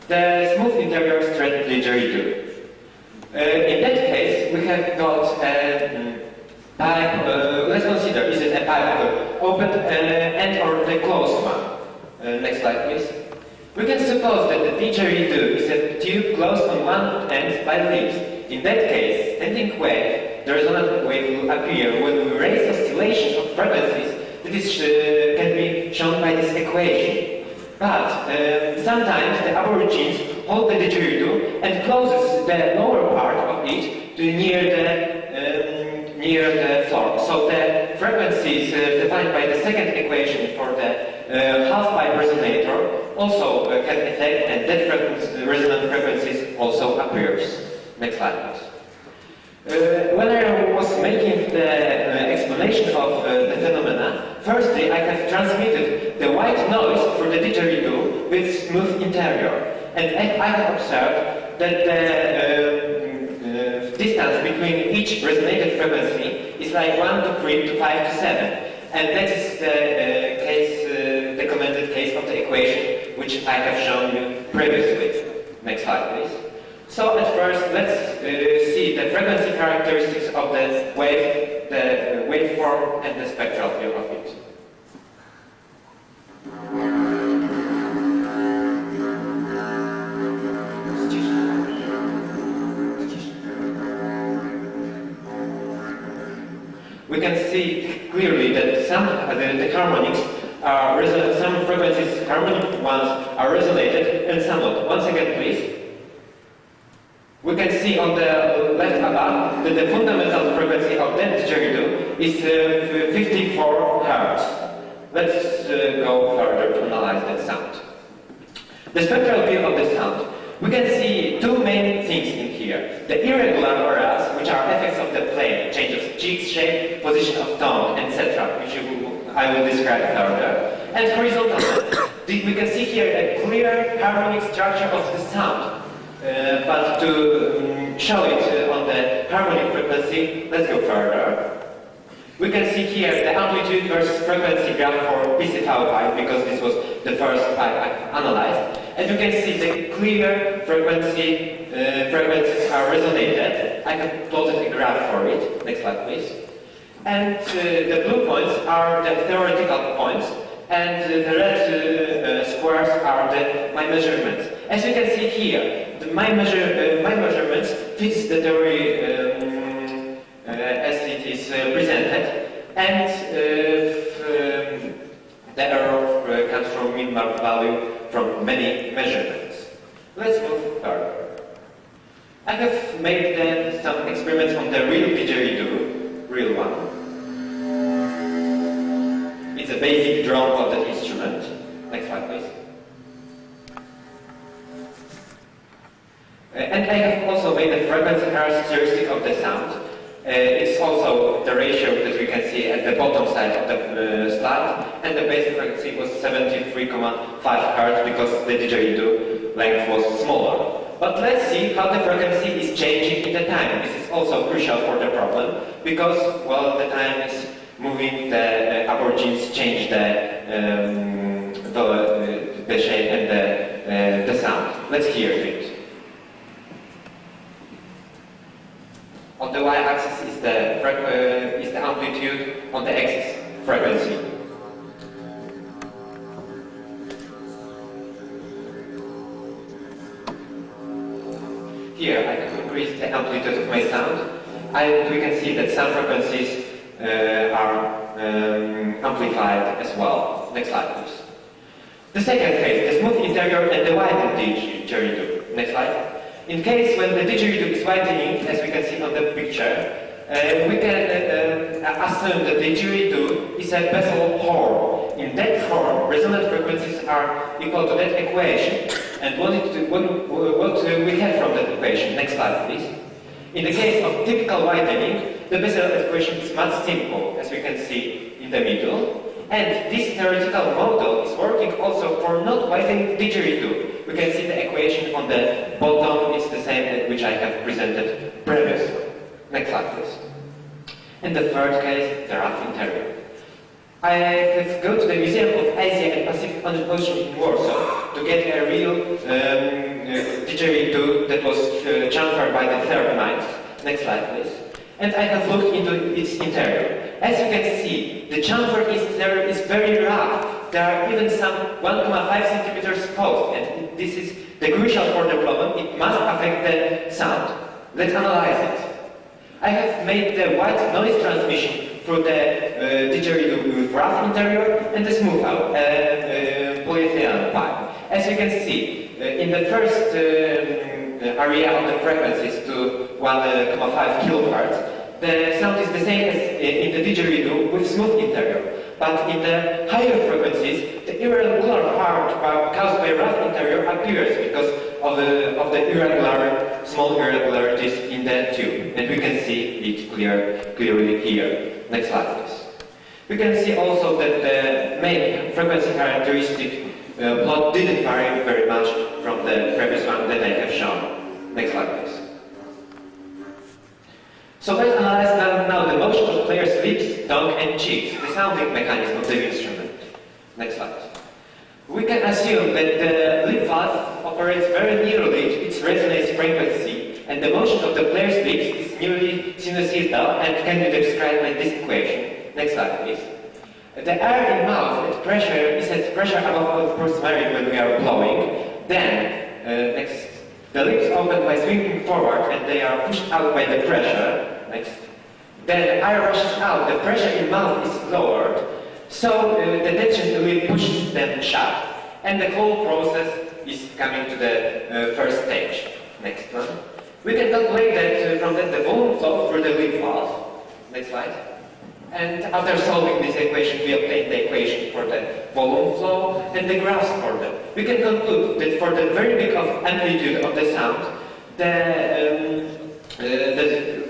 The smooth interior straight didgeridoo. In that case, we have got a pipe. Let's consider, is it a pipe open end or the closed one? Next slide, please. We can suppose that the didgeridoo is a tube closed on one end by lips. In that case, standing wave, the resonant wave will appear when we raise oscillations of frequencies that can be shown by this equation. But sometimes the Aborigines hold the didgeridoo and closes the lower part of it to near the floor. So the frequencies defined by the second equation for the half-pipe resonator also have effect, and that resonant frequencies also appears. Next slide, please. When I was making the explanation of the phenomena, firstly I have transmitted the white noise through the didgeridoo with smooth interior, and I have observed that the distance between each resonated frequency is like 1 to 3 to 5 to 7, and that is the case, the commented case of the equation which I have shown you previously. Next slide, please. So at first, let's see the frequency characteristics of the waveform and the spectral view of it. We can see clearly that some the harmonics are some frequencies, harmonic ones, are resonated and some not. Once again, please. We can see on the left above that the fundamental frequency of that didgeridoo is 54 Hz. Let's go further to analyze that sound. The spectral view of the sound. We can see two main things in here. The irregular areas, which are effects of the plane, change of cheek shape, position of tongue, etc., which I will describe further. And horizontal. We can see here a clear harmonic structure of the sound. But to show it on the harmonic frequency, let's go further. We can see here the amplitude versus frequency graph for PCV pipe, because this was the first pipe I analyzed. And you can see the clear frequencies are resonated. I have plotted a graph for it. Next slide, please. And the blue points are the theoretical points, and the red squares are my measurements. As you can see here, my measurements fits the theory as it is presented, and the error comes from min-mark value from many measurements. Let's move further. I have made then some experiments on the real didgeridoo, real one. It's a basic drum of the instrument. Next slide, please. And I have also made a frequency characteristic of the sound. It's also the ratio that we can see at the bottom side of the slide, and the base frequency was 73.5 Hz because the didgeridoo length was smaller. But let's see how the frequency is changing in the time. This is also crucial for the problem because, well, the time is moving, the aborigines change the shape and the sound. Let's hear it. On the y-axis is the amplitude, on the x-axis frequency. Here I can increase the amplitude of my sound, and we can see that some frequencies are amplified as well. Next slide, please. The second case, the smooth interior and the widened didgeridoo. Next slide. In case when the didgeridoo is widening, as we can see on the picture, we can assume that the didgeridoo is a vessel horn. In that horn, resonant frequencies are equal to that equation. And what we have from that equation? Next slide, please. In the case of typical widening, the vessel equation is much simple, as we can see in the middle. And this theoretical model is working also for not widening didgeridoo. We can see the equation on the bottom is the same which I have presented previously. Next slide, please. In the third case, the rough interior. I have gone to the Museum of Asia and Pacific Ocean in Warsaw to get a real didgeridoo that was chamfered by the Thermites. Next slide, please. And I have looked into its interior. As you can see, the chamfer interior is very rough. There are even some 1.5 centimeters cold, and this is the crucial for the problem. It must affect the sound. Let's analyze it. I have made the white noise transmission through the didgeridoo with rough interior and the smooth out polyethylene pipe. As you can see, in the first area of the frequencies to 1.5 kilohertz, the sound is the same as in the didgeridoo with smooth interior. But in the higher frequencies, the irregular part caused by rough interior appears because of the small irregularities in the tube. And we can see it clearly here. Next slide, please. We can see also that the main frequency characteristic plot didn't vary very much from the previous one that I have shown. Next slide, please. So let's analyze now the motion of the player's lips, tongue and cheeks, the sounding mechanism of the instrument. Next slide. We can assume that the lip valve operates very nearly its resonance frequency, and the motion of the player's lips is nearly sinusoidal and can be described by this equation. Next slide, please. The air in mouth at pressure is at pressure above atmospheric when we are blowing. Then, the lips open by swinging forward and they are pushed out by the pressure. Next. Then air rushes out, the pressure in mouth is lowered, so the tension will push them shut, and the whole process is coming to the first stage. Next one. We can calculate that from that the volume flow through the lip valve. Next slide. And after solving this equation, we obtain the equation for the volume flow and the graphs for them. We can conclude that for the very big amplitude of the sound, the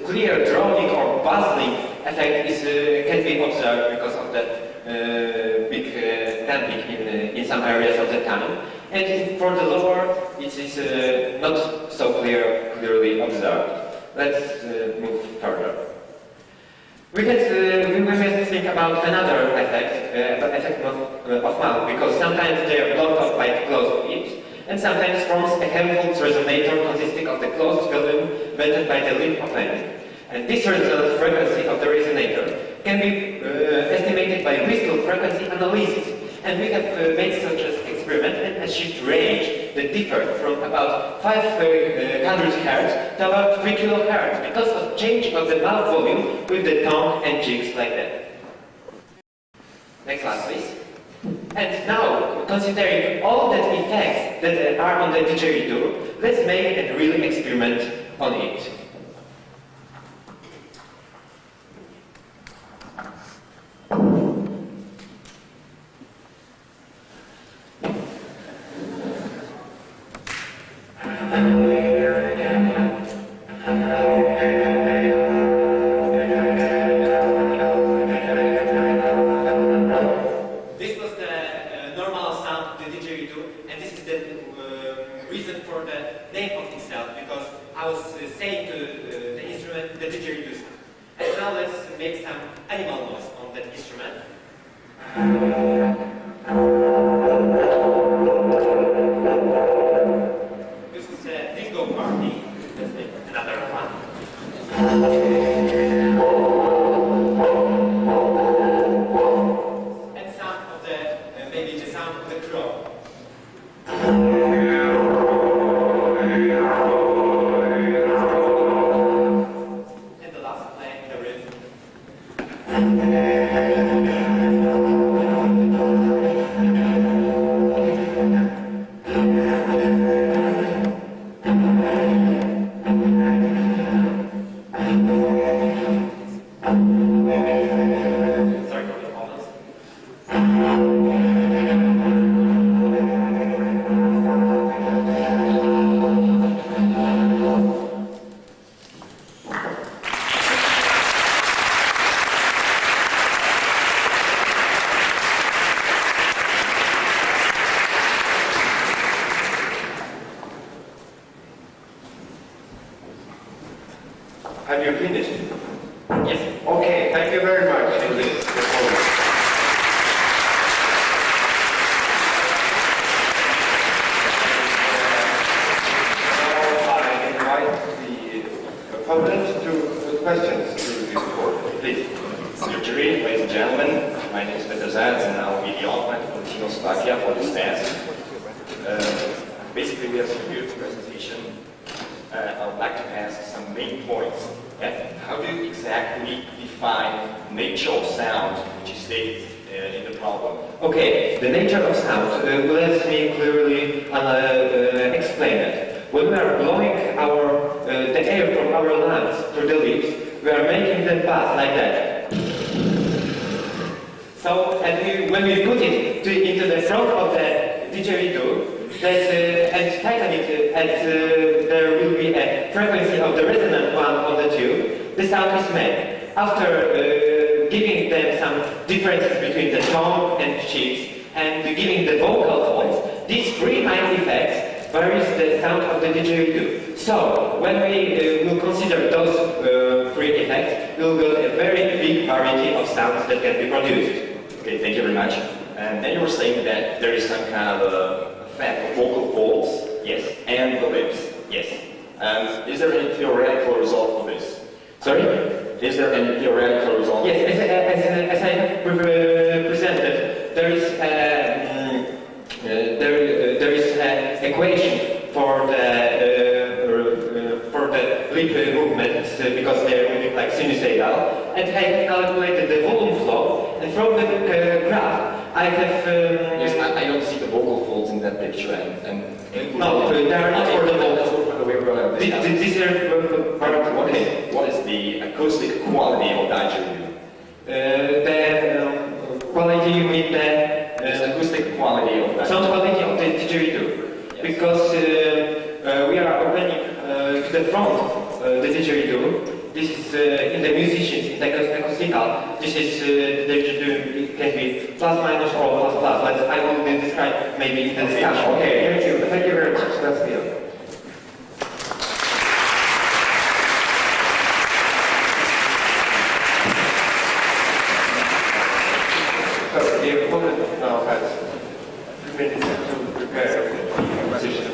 clear droning or bustling effect can be observed because of the big damping in some areas of the time. And for the lower, it is not so clearly observed. Let's move further. We can think about another effect, the effect of mouth, because sometimes they are blocked off by closed lips, and sometimes forms a Helmholtz resonator consisting of the closed volume vented by the lip opening. And this resonant frequency of the resonator can be estimated by crystal frequency analysis. And we have made such an experiment and achieved range that differed from about 500 Hz to about 3 kHz because of changing of the mouth volume with the tongue and cheeks like that. Next slide, please. And now, considering all the effects that are on the didgeridoo, let's make a real experiment on it. This was the normal sound of the didgeridoo, and this is the reason for the name of itself, because I was saying to the instrument the didgeridoo sound. And now let's make some animal noise on that instrument. This is a disco party. Let's make another one. And sound of the, maybe the sound of the crow. And the last line, the rhythm. Sorry for the comments. Have you finished? Yes. Okay, thank you very much for this performance. Now I invite the opponent to put questions to this board. Please. Dear jury, ladies and gentlemen, my name is Peter Zayas and I will be the alternate from Czechoslovakia for this task. Basically, we have a good presentation. I would like to ask some main points. How do you exactly define nature of sound, which is stated in the problem? Okay, the nature of sound, let me clearly explain it. When we are blowing the air from our lungs through the lips, we are making them pass like that. So, when we put it into the front of the didgeridoo, and tighten it, and there will be a frequency of the resonant one on the tube, the sound is made. After giving them some differences between the tongue and cheeks, and giving the vocal voice, these three main effects varies the sound of the didgeridoo. So, when we will consider those three effects, we will get a very big variety of sounds that can be produced. Okay, thank you very much. And then you were saying that there is some kind of effect of vocal folds, Yes. and the lips. Yes. Is there any theoretical result for this? Sorry? Is there any theoretical result? Yes, as I have presented, there is an equation for the lip movements because they are moving like sinusoidal, and I have calculated the volume flow, and from the graph I have. Yes, I don't see the vocal folds in that picture, and No, they are not for the vocal. That's for the way we're going to discuss. These are What is the acoustic quality of didgeridoo? the quality. You mean the The acoustic quality of didgeridoo. sound quality of the didgeridoo, because we are opening the front the didgeridoo. This is in the musicians, in the acoustical. This is the didgeridoo. It can be plus minus or plus plus, but I will describe maybe in the discussion. Okay, thank you. Thank you very much. That's the end. So the opponent now has 3 minutes to prepare. composition.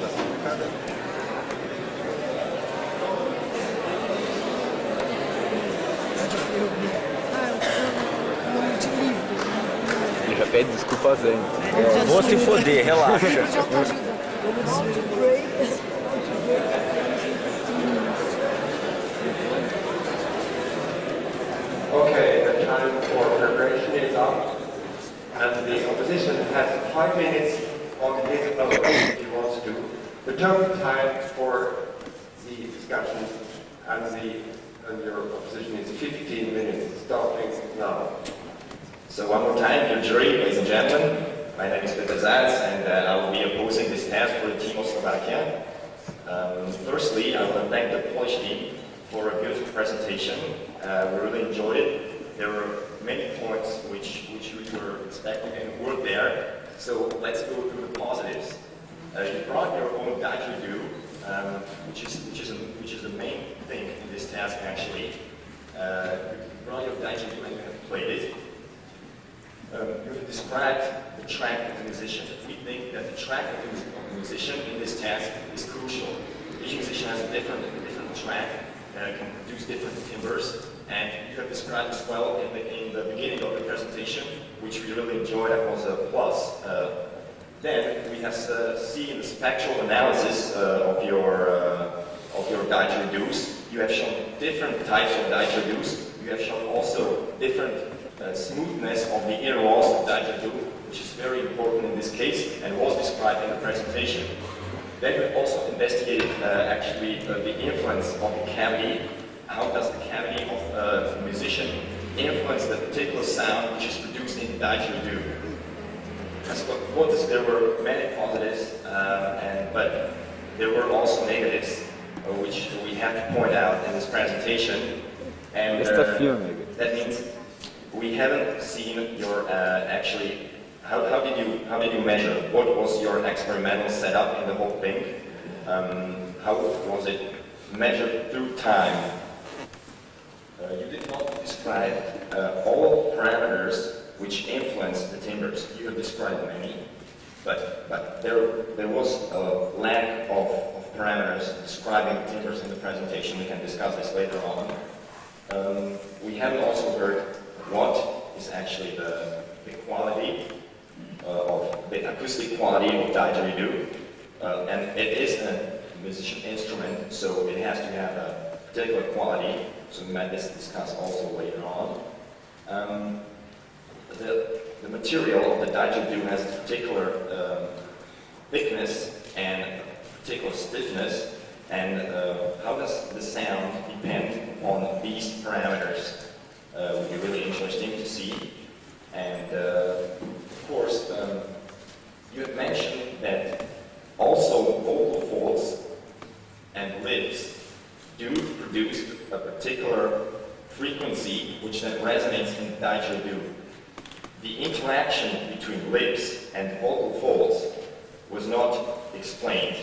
Ele já pede desculpa antes. Vou se foder, relaxa. Já tá ajudando. Okay, the time for preparation is up, and the opposition has 5 minutes on his own if he wants to. The total time for the discussion and your opposition is 15 minutes, starting now. So one more time, your jury, ladies and gentlemen. My name is Peter Zaz, and I will be opposing this task for the team of Slovakia. Firstly, I want to thank the Polish team for a beautiful presentation. We really enjoyed it. There were many points which we were expecting and weren't there. So let's go through the positives. You brought your own didgeridoo, which is the main thing in this task actually. You brought your didgeridoo and you have played it. You have described the track of the musician. We think that the track of the musician in this task is crucial. Each musician has a different track, can produce different timbres, and you have described as well in the beginning of the presentation, which we really enjoyed. That was a plus. Then we have seen the spectral analysis of your didgeridoos. You have shown different types of didgeridoos. You have shown also different smoothness of the inner walls of didgeridoo, which is very important in this case and was described in the presentation. Then we also investigated actually the influence of the cavity. How does the cavity of the musician influence the particular sound which is produced in the didgeridoo? As for this, there were many positives, but there were also negatives, which we have to point out in this presentation. And that means we haven't seen your actually. How did you measure? What was your experimental setup in the whole thing? How was it measured through time? You did not describe all parameters which influence the timbres. You have described many, but there was a lack of parameters describing the timbres in the presentation. We can discuss this later on. We haven't also heard what is actually the quality of the acoustic quality of didgeridoo, and it is a musician instrument, so it has to have a particular quality. So we might discuss also later on. The material of the didgeridoo has a particular thickness and particular stiffness, and how does the sound depend on these parameters? Would be really interesting to see. And of course, you have mentioned that also vocal folds and lips do produce a particular frequency which then resonates in the didgeridoo. The interaction between lips and vocal folds was not explained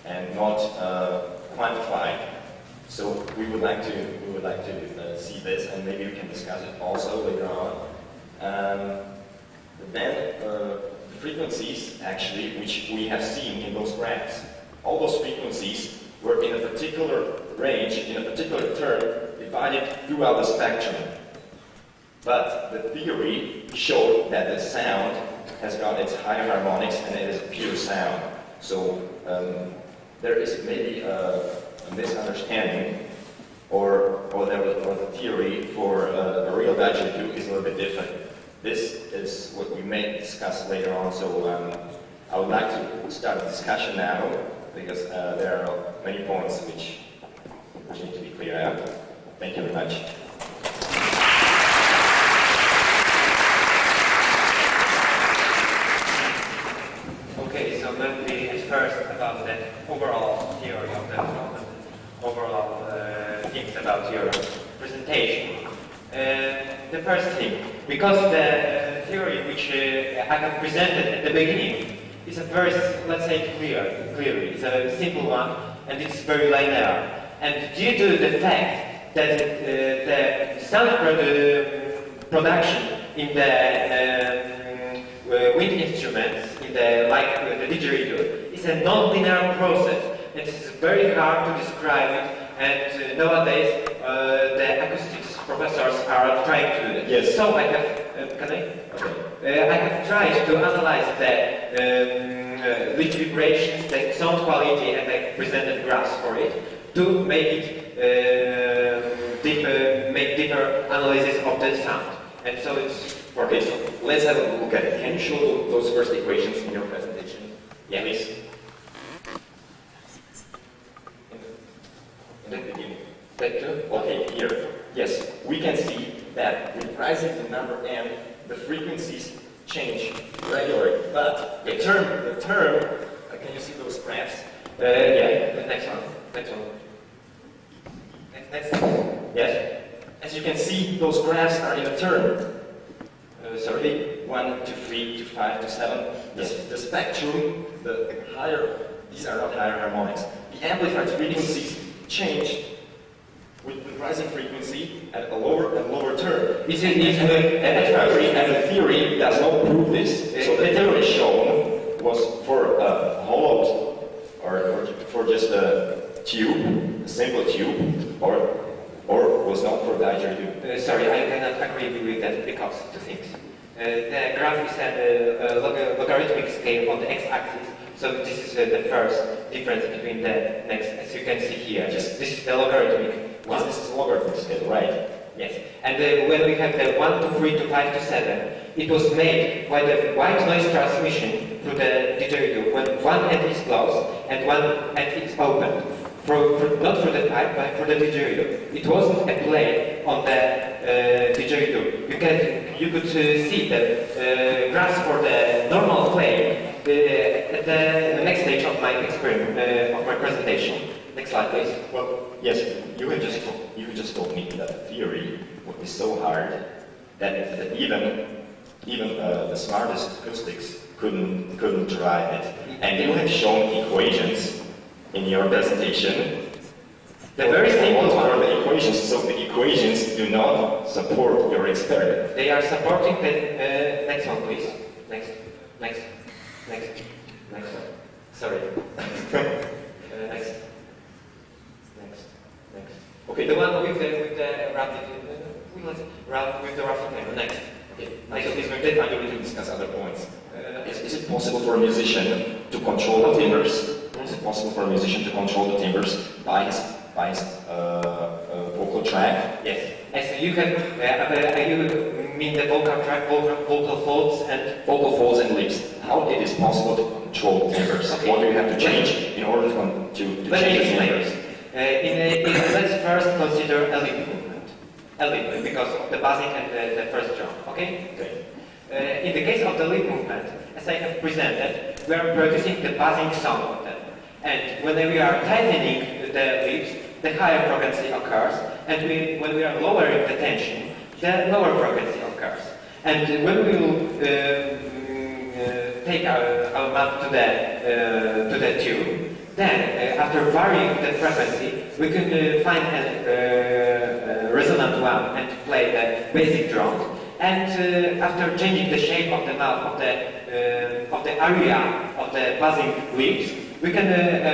and not quantified. So we would like to see this, and maybe we can discuss it also later on. Then the frequencies actually, which we have seen in those graphs, all those frequencies were in a particular range, in a particular term, divided throughout the spectrum. But the theory showed that the sound has got its higher harmonics and it is a pure sound. So there is maybe a misunderstanding, or the theory for a real didgeridoo is a little bit different. This is what we may discuss later on, so I would like to start a discussion now, because there are many points which need to be cleared out. Thank you very much. Okay, so let me first about the overall theory of the overall things about your presentation. The first thing, because the theory which I have presented at the beginning is a very, let's say, clearly, it's a simple one, and it's very linear. And due to the fact that the sound production in the wind instruments, in the like the didgeridoo, It's a non-linear process, and it's very hard to describe it. And nowadays, the acoustics professors are trying to do that. Yes. So I have, can I? Okay. I have tried to analyze the lead vibrations, the sound quality, and I presented graphs for it to make it deeper analysis of the sound. And so it's for Okay, this. so let's have a look at it. Can you show those first equations in your presentation? Yeah. Please. In the beginning. Okay, here. Yes, we can see that with rising the number n, the frequencies change regularly. But the term, can you see those graphs? Yeah, the next one. Next. Yes. As you can see, those graphs are in a term. Sorry, 1 to 3 to 5 to 7. The spectrum, the higher, these are not higher harmonics. The amplified frequencies change with the rising frequency at a lower and lower term. It's And the theory does not prove this. So the theory shown was for hollows, or for just a tube, a simple tube, or was not for didgeridoo. Sorry, I cannot agree with that because two things. The graph is a logarithmic scale on the x-axis, so this is the first difference between the next, as you can see here. This is the logarithmic one. Yes, this is a logarithmic scale, right? Yes. And when we have the 1 to 3 to 5 to 7, it was made by the white noise transmission through the didgeridoo when one end is closed and one end is open. Not for the pipe, but for the didgeridoo. It wasn't a play on the didgeridoo. You could see the graphs for the normal play at the next stage of my experiment, of my presentation. Next slide, please. Well, yes, you have just told me that the theory is so hard that even the smartest acoustics couldn't derive it. And you have shown equations in your presentation. The very simple What are one. the equations? So the equations do not support your experiment. They are supporting the next one, please. Next. Sorry. Next. Okay, The one with the rapid, with the rapid tempo. Next. Okay. Next is going I'm going to discuss other points. Is it possible for a musician to control the timbers? Is it possible for a musician to control the timbers by his vocal track? Yes. As you have, you mean the vocal track, vocal folds and lips. How it is possible to control the timbers? Okay. What do you have to change in order to Let me change the explain. timbers? Let's first consider a lip movement. A lip, because of the basic and the first drum. Okay? Okay. In the case of the lip movement, as I have presented, we are producing the buzzing sound of them. And when we are tightening the lips, the higher frequency occurs, and when we are lowering the tension, the lower frequency occurs. And when we will take our mouth to the tube, then after varying the frequency, we can find a resonant one and play the basic drums. And after changing the shape of the mouth of the area of the buzzing lips, we can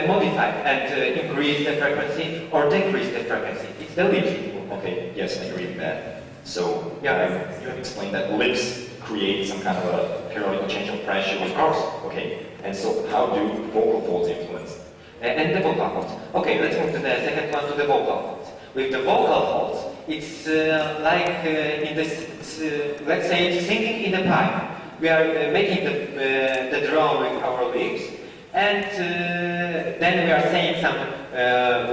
modify and increase the frequency or decrease the frequency. It's the lips. Okay, yes, I agree with that. So, Yeah. you have explained that lips create some kind of a periodical change of pressure. Of course. Okay, and so how do vocal folds influence? And the vocal folds. Okay, let's move to the second one, to the vocal folds. With the vocal folds, it's like in this, let's say, singing in a pipe. We are making the drum with our lips, and then we are saying some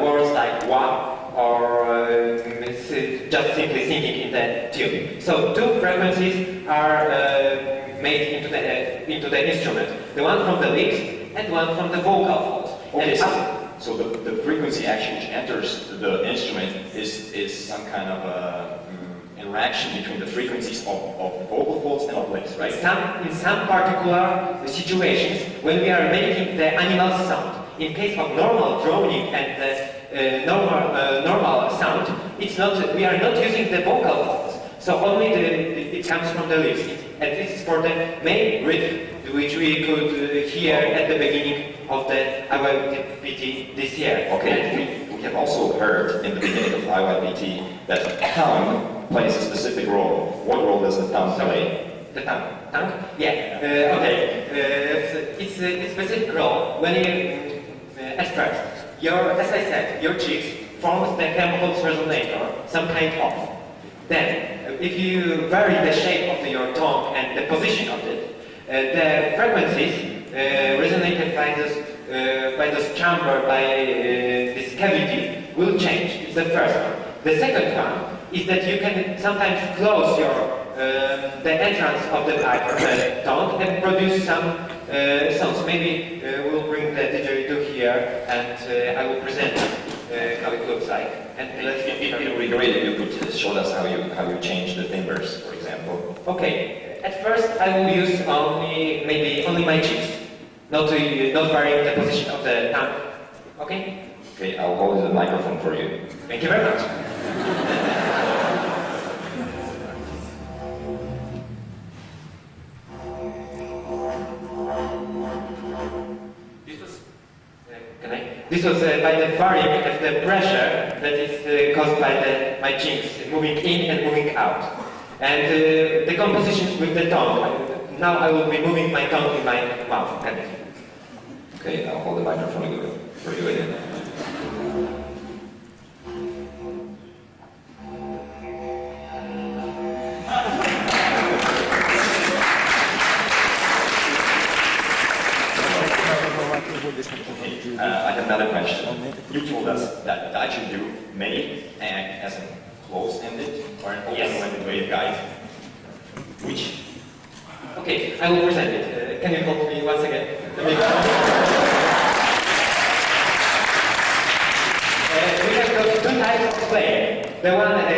words like wah, or just simply singing in the tune. So two frequencies are made into the instrument. The one from the lips and one from the vocal folds. Okay, And so the frequency actually which enters the instrument is some kind of interaction between the frequencies of vocal folds and of lips, right? in some particular situations, when we are making the animal sound, in case of normal droning and the normal sound, we are not using the vocal folds, So only it comes from the lips. And this is for the main riff, which we could hear at the beginning of the IYPT this year. Okay, we have also heard in the beginning of IYPT that tongue plays a specific role. What role does the tongue play? The tongue? Yeah. Okay. It's a specific role when you, at first, as I said, your cheeks forms the chemical resonator, some kind of. Then, if you vary the shape of your tongue and the position of it, the frequencies resonated by this chamber, by this cavity, will change. It's the first one. The second one is that you can sometimes close the entrance of the tongue and produce some sounds. Maybe we'll bring the didgeridoo here and I will present how it looks like. And it would be great if you could show us how you change the timbres, for example. Okay. At first, I will use only my cheeks, not varying the position of the tongue. Okay? Okay, I'll hold the microphone for you. Thank you very much. This was by the varying of the pressure that is caused by my cheeks moving in and moving out. And the compositions with the tongue. Now I will be moving my tongue in my mouth. Okay, I'll hold the microphone for you again. I have another question. You told us that didgeridoo may act as a closed-ended or an open-ended waveguide. Which? Okay, I will present it. Can you hold me once again? We have got two types of playing. The one that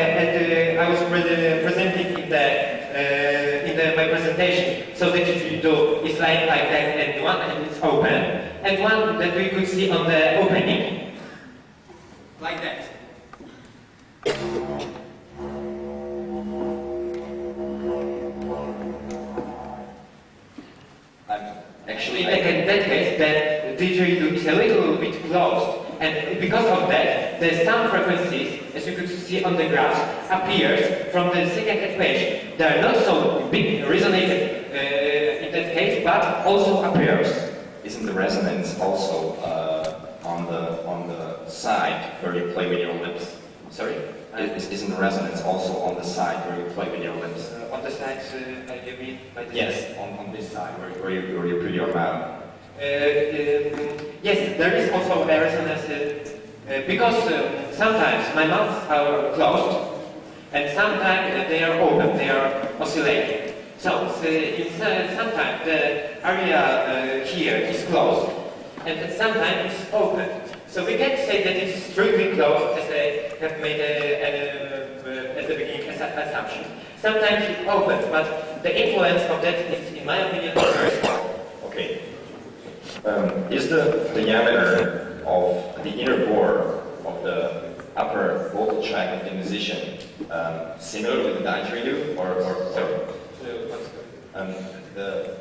I was presenting in my presentation, so that you do is like that, and one and it's open, and one that we could see on the opening, like that. Actually, in that case, the didgeridoo is a little bit closed, and because of that, the sound frequencies, as you could see on the graph, appears from the second equation. They are not so big resonated in that case, but also appears. Isn't the resonance also on the side where you play with your lips? Sorry? Isn't the resonance also on the side where you play with your lips? On the side, you mean? Yes, on this side where you put your mouth. Yes, there is also a resonance because sometimes my mouths are closed and sometimes they are open, they are oscillating. So sometimes the area here is closed and sometimes it's open. So we can't say that it's strictly closed as I have made at the beginning assumption. Sometimes it's open, but the influence of that is, in my opinion, very small. Okay. Is the diameter of the inner bore of the upper vocal tract of the musician similar with the didgeridoo, or the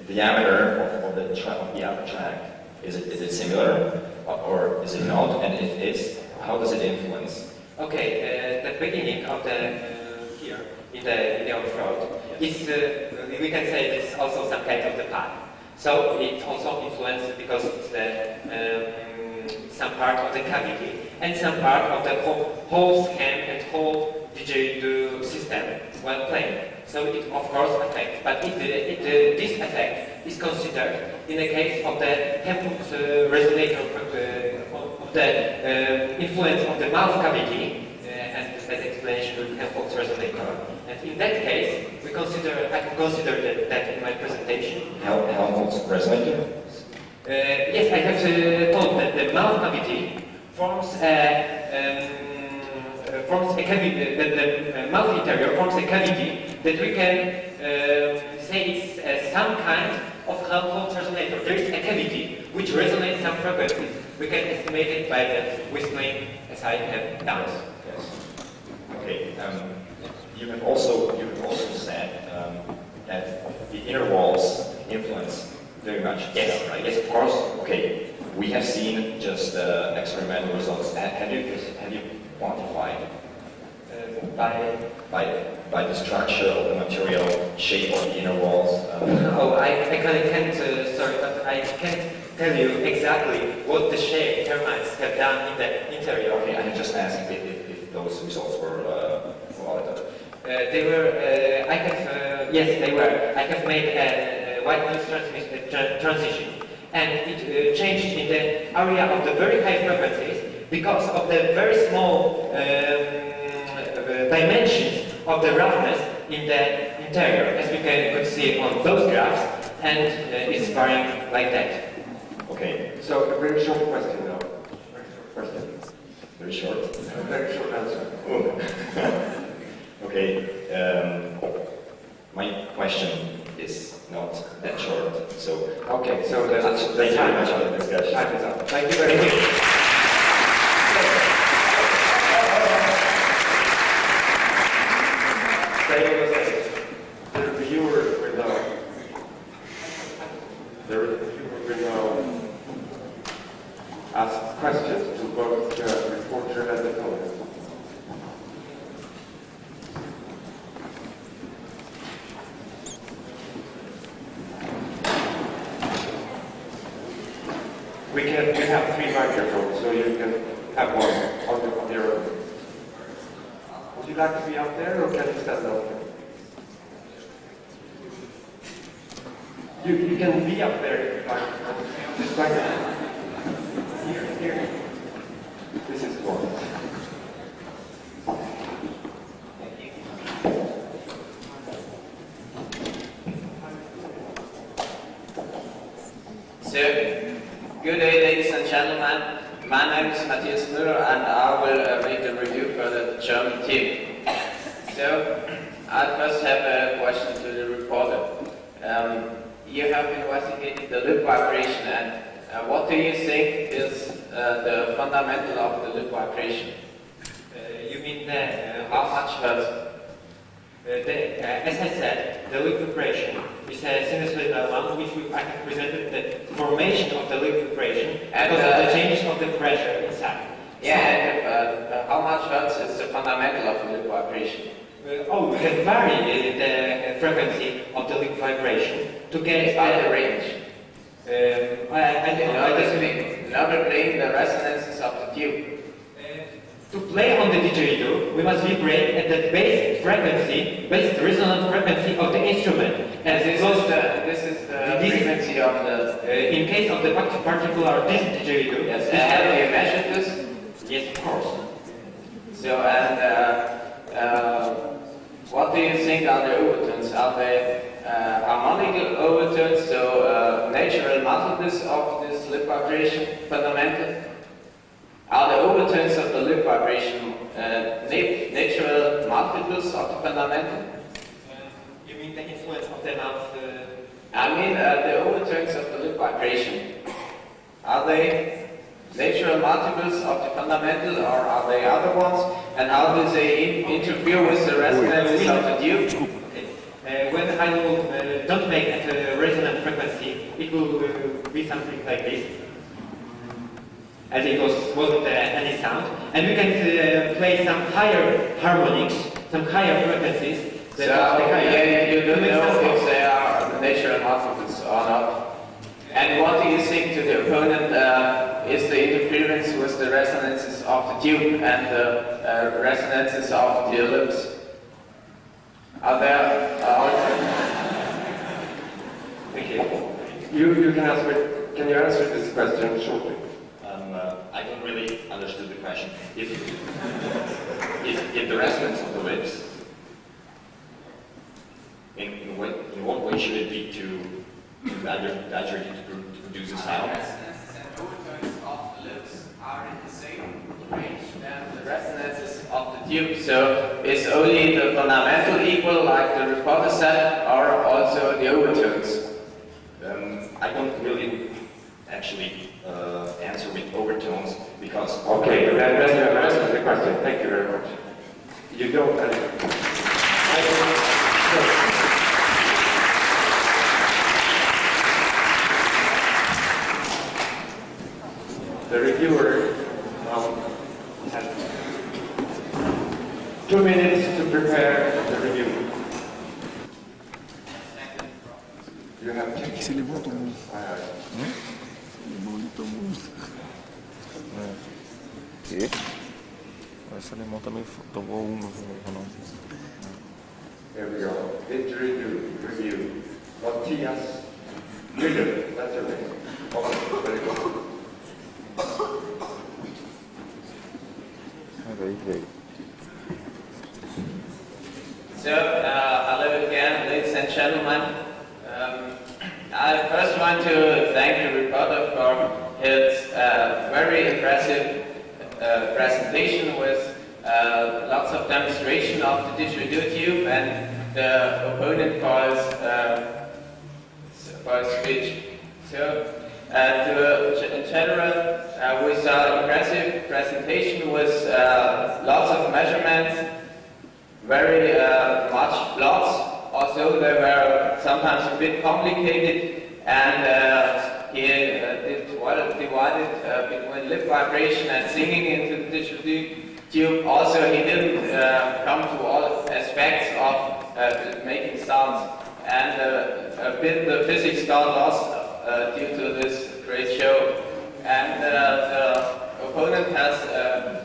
diameter of the upper tract, is it similar or is it not? And if it is, how does it influence? Okay, the beginning of the here in the throat is we can say this is also some kind of the pipe. So it's also influenced because it's some part of the cavity and some part of the whole scan and whole didgeridoo system while playing. So it of course affects, but this effect is considered in the case of the Hemphook's resonator of the influence of the mouth cavity and that explanation with Hemphook's resonator. And in that case, I consider that in my presentation. Hemphook's resonator? Yes, I have told that the mouth cavity forms a cavity. The mouth interior forms a cavity that we can say it's some kind of Hemphook's resonator. There is a cavity which resonates some frequencies. We can estimate it by the whistling, as I have done. Yes. Okay. you have also said that the inner walls influence very much. Yes, right? yes, of course. Okay, we have seen just experimental results. Have you quantified by the structure of the material, shape of the inner walls? Oh, I can't, sorry, but I can't tell you exactly what the shape termites have done in the interior. Okay, I just asked if those results were audited. They were, yes, they were. I have made a white noise transition, and it changed in the area of the very high frequencies because of the very small dimensions of the roughness in the interior, as we could see on those graphs, and it's varying like that. Okay, So a very short question now. Very short question. very short. A very short answer. Okay, my question is not that short, so Okay, so that's very much on the discussion. time is up. Thank you very much. Stay on the stage. The reviewer will now ask questions to both the reporter and the colleague. We have 3 microphones, so you can have one on your own. Would you like to be up there, or can you stand up there? You can be up there if you like. Just like here. This is one. So, good day, ladies and gentlemen. My name is Matthias Müller, and I will make the review for the German team. So, I first have a question to the reporter. You have investigated the lip vibration, and what do you think is the fundamental of the lip vibration? You mean How much hertz? as I said, the lip vibration is a sinusoidal one, which I have presented the formation of the lip vibration And, because of the changes of the pressure inside. Yeah, and how much hertz is the fundamental of the lip vibration? We can vary the frequency of the lip vibration to get By the range. I don't know. Notably, the resonances of the tube. To play on the didgeridoo, we must vibrate at the base resonant frequency of the instrument. And This is the frequency of the... in case of the particular didgeridoo, Yes, and have you measured this? yes, of course. So, and what do you think are the overtones? Are they harmonical overtones, so natural multiples of this lip vibration fundamental? Are the overtones of the lip vibration natural multiples of the fundamental? You mean the influence of the mouth? I mean the overtones of the lip vibration. Are they natural multiples of the fundamental, or are they other ones? And how do they interfere with the resonances of the tube? When I will don't make at a resonant frequency, it will be something like this. As it wasn't any sound. And we can play some higher harmonics, some higher frequencies. So, you don't know if they are natural multiples or not. And what do you think to the opponent is the interference with the resonances of the tube and the resonances of the lips? Are there... Thank you. You can can you answer this question shortly? I don't really understood the question. If the resonance of the lips, in what way should it be to produce a sound? Resonances and overtones of the lips are in the same range than the resonances of the tube. So is only the fundamental equal, like the reporter said, or also the overtones? I don't really actually answer with overtones because... Okay, then you have answered the question. Thank you very much. You don't answer. You have Que tickets. você levou todo mundo. Levou todo mundo. Que? Esse alemão também tomou uma, Ronaldo. Here we go. Didgeridoo review. Matthias Müller. That's your name. Okay, very good. Veio. So, hello again, ladies and gentlemen. I first want to thank the reporter for his very impressive presentation with lots of demonstration of the didgeridoo tube and the opponent for his speech. So, in general, we saw an impressive presentation with lots of measurements, very much plots. Also, they were sometimes a bit complicated, and he divided between lip vibration and singing into the didgeridoo tube. Also, he didn't come to all aspects of making sounds, and a bit the physics got lost due to this great show. And the opponent has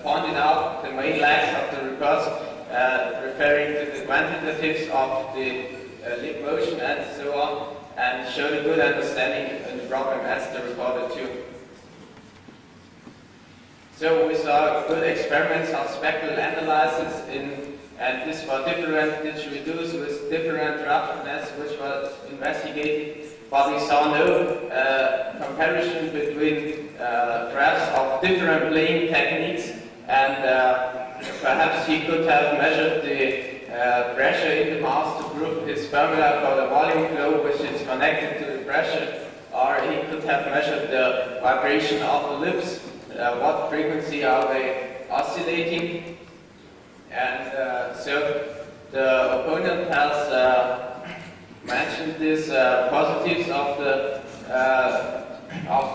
pointed out the main lacks of the reports, referring to the quantitatives of the lip motion and so on, and showed a good understanding in the problem as the reporter too. So we saw good experiments of spectral analysis and this for different didgeridoos with different roughness which was investigated, but we saw no comparison between graphs of different playing techniques, and perhaps he could have measured the pressure in the mouth to prove his formula for the volume flow which is connected to the pressure, or he could have measured the vibration of the lips, what frequency are they oscillating, and so the opponent has mentioned these positives of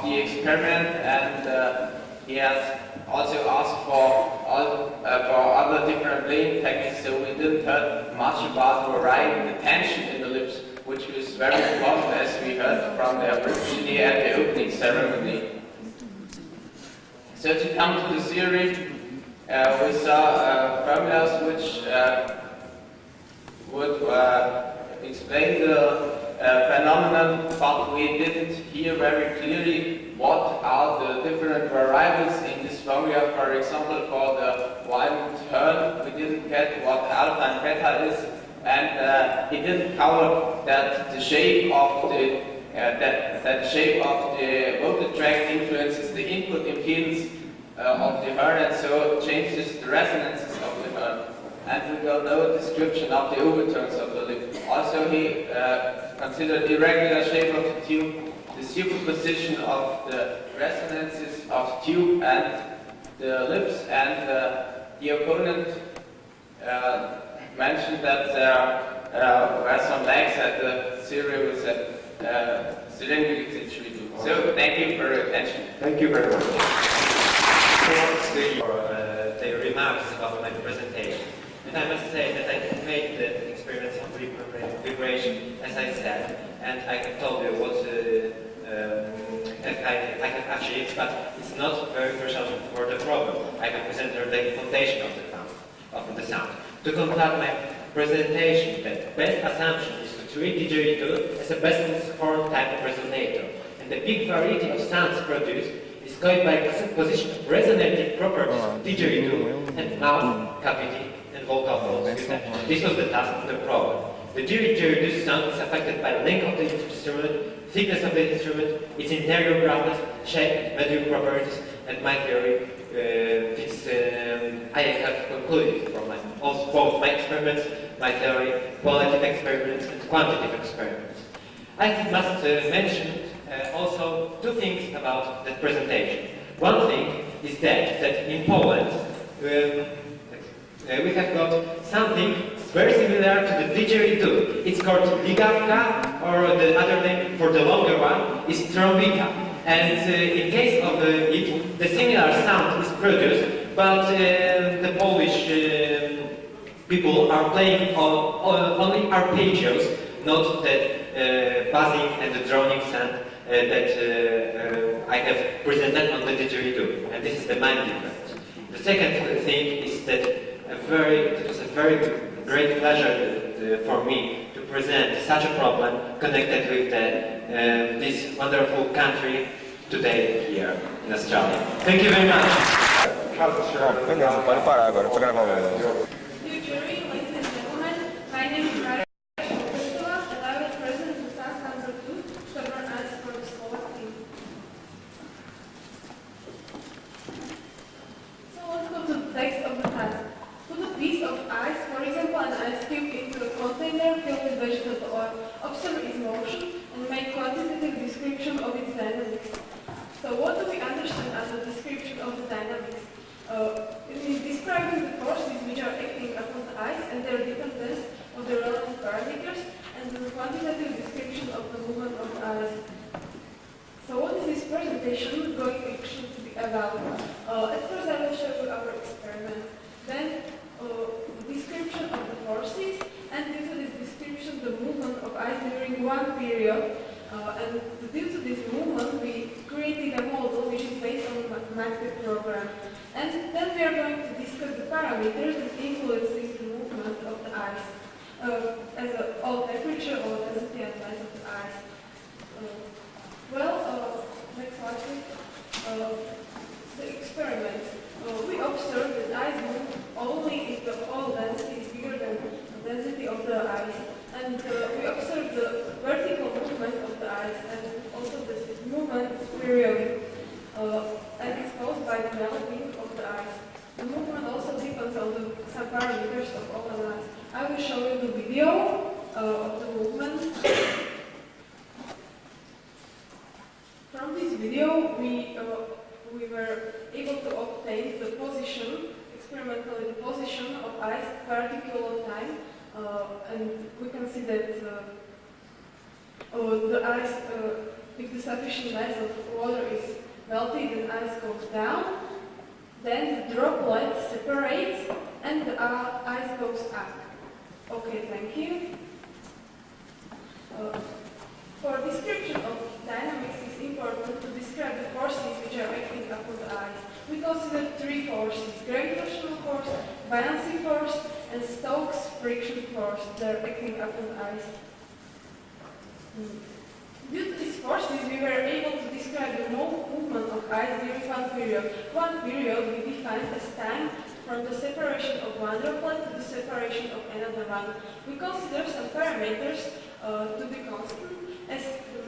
the experiment, and he has also asked for other different playing techniques, so we didn't heard much about varying the tension in the lips, which was very important as we heard from the briefly at the opening ceremony. So to come to the theory, we saw formulas which would explain the phenomenon, but we didn't hear very clearly what are the different variables in this formula. For example, for the violent turn, we didn't get what alpha and beta is, and it didn't cover that the shape of the shape of the vocal tract influences the input impedance of the horn, and so changes the resonances of the horn. And we got no description of the overtones of the lip. Also, he considered the irregular shape of the tube, the superposition of the resonances of the tube and the lips, and the opponent mentioned that there were some lags at the theory with the cylindrical didgeridoo. So, thank you for your attention. Thank you very much. The remarks about my presentation. And I must say that I made the experience of vibration, as I said, and I have told you what I have achieved, but it's not very crucial for the problem. I have presented the foundation of the sound. To conclude my presentation, the best assumption is to treat didgeridoo as a best horn type of resonator, and the big variety of sounds produced is caused by position of resonating properties of didgeridoo and mouth cavity and vocal folds. This was the task of the problem. The didgeridoo sound is affected by the length of the instrument, thickness of the instrument, its interior roughness, shape, medium properties, and my theory I have concluded from both my experiments, my theory, qualitative experiments, and quantitative experiments. I must mention also two things about that presentation. One thing is that in Poland we have got something very similar to the didgeridoo. It's called ligawka, or the other name for the longer one is trombita. And in case of the similar sound is produced, but the Polish people are playing only arpeggios, not that buzzing and the droning sound that I have presented on the didgeridoo, and this is the main difference. The second thing is that it was a very great pleasure for me to present such a problem connected with this wonderful country today here in Australia. Thank you very much. Bom, beleza, pode parar agora para gravar o Dear jury, ladies and gentlemen, my name is Maria Ursula, and I will present the task number 2, stubborn ice for the Slovak team. So let's go to the text of the task. Put a piece of ice, for example an ice cube, into a container filled with vegetable oil. Observe its motion and make quantitative description of its dynamics. So what do we understand as a description of the dynamics? It is describing the forces which are acting upon the ice and their dependence on the relative parameters, and the quantitative description of the movement of the ice. So what is this presentation going actually to be about? At first I will show you our experiment, then the description of the forces, and due to this description the movement of ice during one period. And due to this movement, we created a model which is based on a mathematical program. And then we are going to discuss the parameters that influencing the movement of the ice, as all temperature, all density, and mass of the ice. Next slide, please. The experiment. We observed that ice moves only if the all density is bigger than the density of the ice. And we observed the vertical movement of the ice, and also the movement is periodic, and it's caused by the melting of the ice. The movement also depends on some parameters of all the ice. I will show you the video of the movement. From this video, we were able to obtain the position, experimentally the position of ice per time. And we can see that the ice, if the sufficient mass of water is melted, then ice goes down, then the droplets separate, and the ice goes up. Okay, thank you. For description of dynamics, it's important to describe the forces which are acting upon the ice. We consider three forces: gravitational force, buoyancy force, and Stokes friction force. They're acting upon the ice. Due to these forces, we were able to describe the movement of ice during one period. One period we defined as time from the separation of one droplet to the separation of another one. We consider some parameters to be constant, as the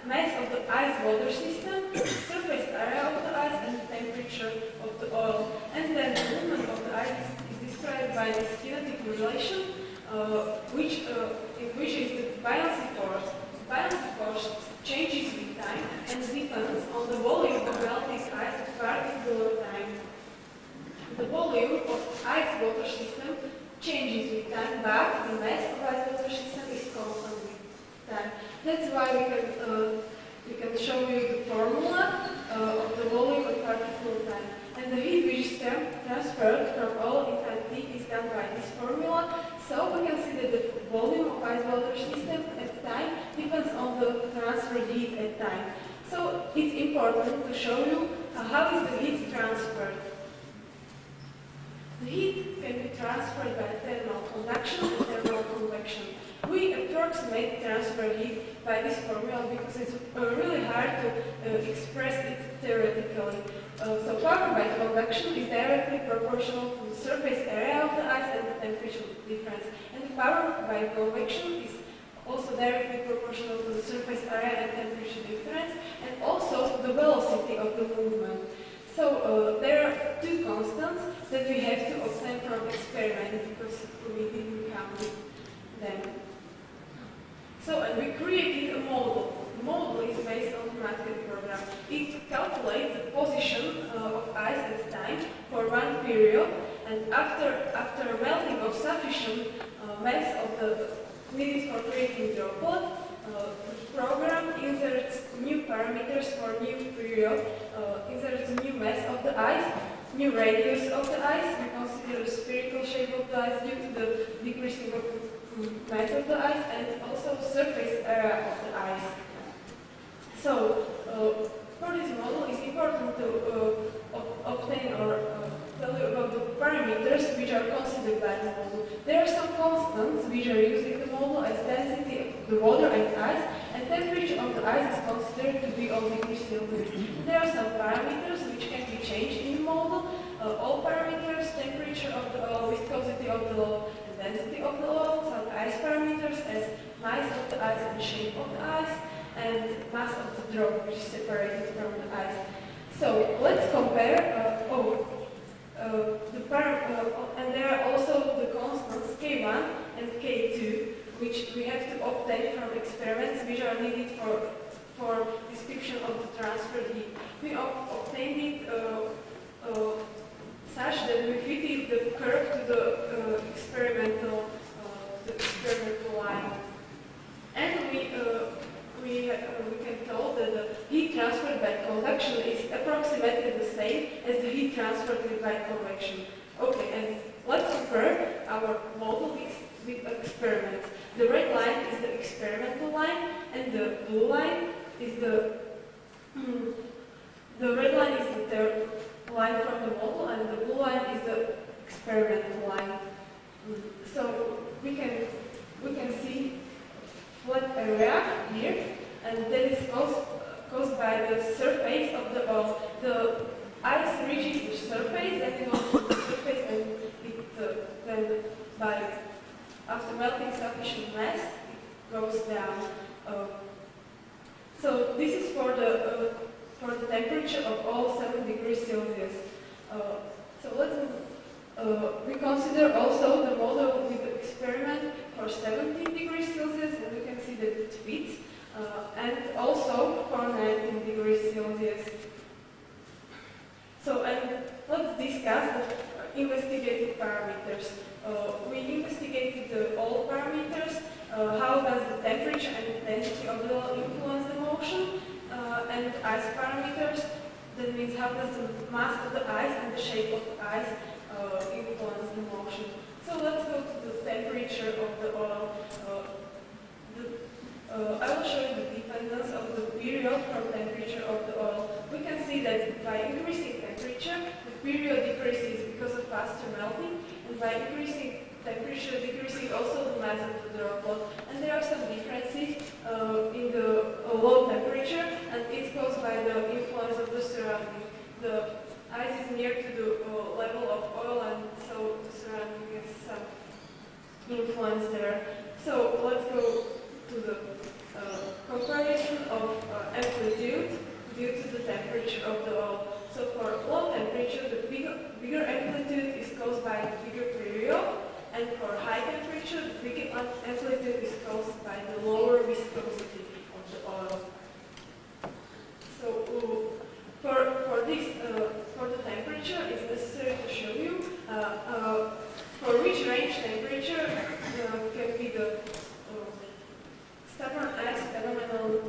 mass of the ice water system, surface area of the ice, and the temperature of the oil. And then the movement of the ice is described by this kinetic relation, which is the buoyancy force. The buoyancy force changes with time and depends on the volume of melting ice at particular time. The volume of ice water system changes with time, but the mass of ice water system is constant with time. That's why we can show you the formula of the volume at particular time. And the heat which is transferred from all infinity is done by this formula. So we can see that the volume of ice water system at time depends on the transferred heat at time. So it's important to show you how is the heat transferred. The heat can be transferred by thermal conduction and thermal convection. We approximate transfer heat by this formula because it's really hard to express it theoretically. So power by convection is directly proportional to the surface area of the ice and the temperature difference. And power by convection is also directly proportional to the surface area and temperature difference, and also the velocity of the movement. So there are two constants that we have to obtain from experiment because we didn't count them. So, and we created a model. The model is based on the mathematical program. It calculates the position of ice at time for one period, and after melting of sufficient mass of the needed for creating droplet, the program inserts new parameters for new period, inserts new mass of the ice, new radius of the ice. We consider the spherical shape of the ice due to the decreasing of mass of the ice, and also the water and ice, and temperature of the ice is considered to be all degrees Celsius. There are some parameters which can be changed in the model. All parameters, temperature of the oil, viscosity of the oil, and density of the oil, some ice parameters as mass of the ice and shape of the ice, and mass of the drop which is separated from the ice. So let's compare, and there are also the constants K1 and K2, which we have to obtain from experiments which are needed for description of the transferred heat. We obtained it such that we fitted the curve to the experimental line, and we can tell that the heat transferred by conduction is approximately the same as the heat transferred by convection. Okay, and let's compare our model with experiments. The red line is the experimental line, and the blue line is the red line is the third line from the model, and the blue line is the experimental line. So we can see flat area here, and that is caused by the surface of the oil. The ice reaches the surface, and it goes to the surface, and then after melting sufficient mass, it goes down. So this is for the temperature of all 7 degrees Celsius. So we consider also the model with the experiment for 17 degrees Celsius, and we can see that it fits, and also for 19 degrees Celsius. So, and let's discuss the investigated parameters. We investigated all parameters. How does the temperature and density of the oil influence the motion, and ice parameters. That means how does the mass of the ice and the shape of the ice influence the motion. So let's go to the temperature of the oil. I will show you the dependence of the period from temperature of the oil. We can see that by increasing temperature, the period decreases because of faster melting, and by increasing temperature, decreasing also the mass of the droplet. And there are some differences in the low temperature, and it's caused by the influence of the surrounding. The ice is near to the level of oil, and so the surrounding has some influence there. So let's go to the comparison of amplitude due to the temperature of the oil. So for low temperature, the bigger amplitude is caused by the bigger period, and for high temperature, the bigger amplitude is caused by the lower viscosity of the oil. So for the temperature, it's necessary to show you for which range temperature can be the stubborn ice phenomenon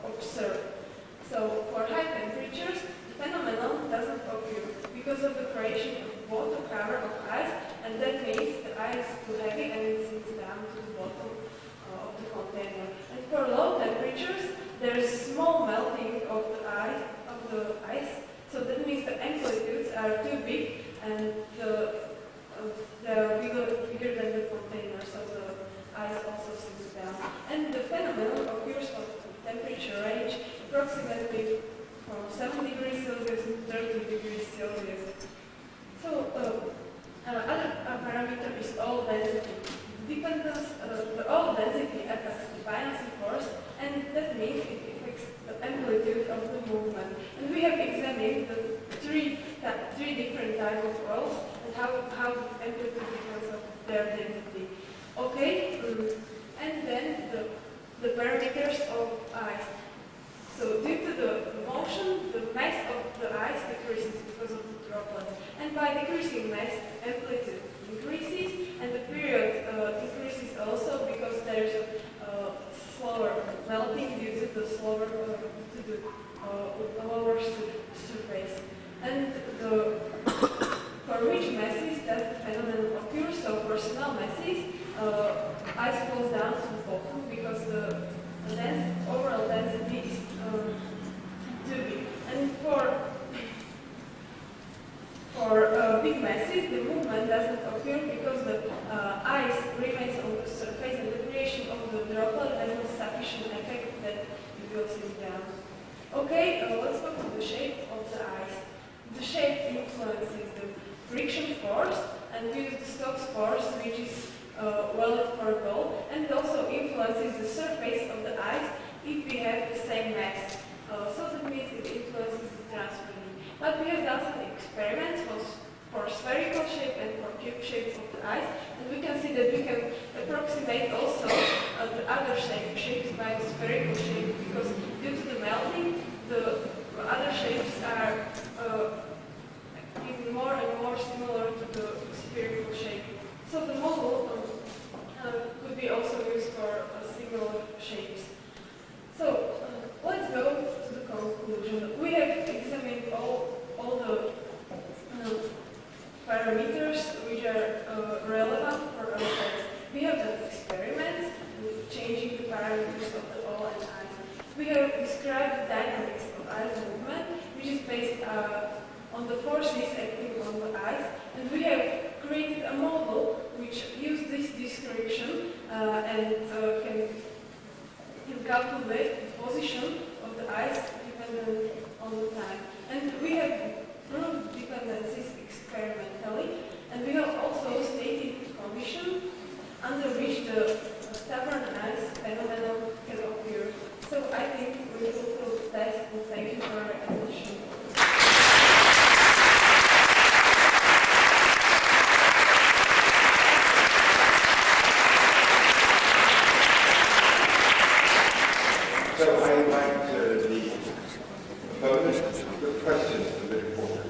observed. So for high temperatures, the phenomenon doesn't occur because of the creation of water cover of ice, and that means the ice is too heavy and it sinks down to the bottom of the container. And for low temperatures, there is small melting of the ice, so that means the amplitudes are too big, and they are bigger than the container, so the ice also sinks down. And the phenomenon occurs for the temperature range approximately from 7 degrees Celsius to 30 degrees Celsius. So another parameter is oil density. The oil density affects the buoyancy force, and that means it affects the amplitude of the movement. And we have examined the three different types of oils and how the amplitude differs of their density. Okay, and then the parameters of ice. So due to the motion, the mass of the ice decreases because of the droplets. And by decreasing mass, amplitude increases, and the period increases also because there's a slower melting due to the lower surface. And for which masses does the phenomenon occur? So for small masses, ice falls down to the bottom because the overall density is too big. And for big masses, the movement doesn't occur because the ice remains on the surface, and the creation of the droplet doesn't have a sufficient effect that it will sink down. Okay, let's go to the shape of the ice. The shape influences the friction force, and we use the Stokes force, which is valid for a ball, and it also influences the surface of the ice if we have the same mass. So that means it influences the transferring. But we have done some experiments for spherical shape and for cube shape of the ice, and we can see that we can approximate also the other shapes by the spherical shape, because due to the melting, the other shapes are even more and more similar to the spherical shape. So the model could be also used for similar shapes. So let's go to the conclusion. We have examined all the parameters which are relevant for our test. We have done experiments with changing the parameters of the ball and ice. We have described the dynamics of ice movement, which is based on the forces acting on the ice, and we have created a model which uses this description and can calculate the position of the ice dependent on the time. And we have proved dependencies experimentally, and we have also stated conditions under which the stubborn ice phenomenon can occur. So I think we will conclude the test, and thank you for your attention. So I invite the opponents to put questions to the reporter.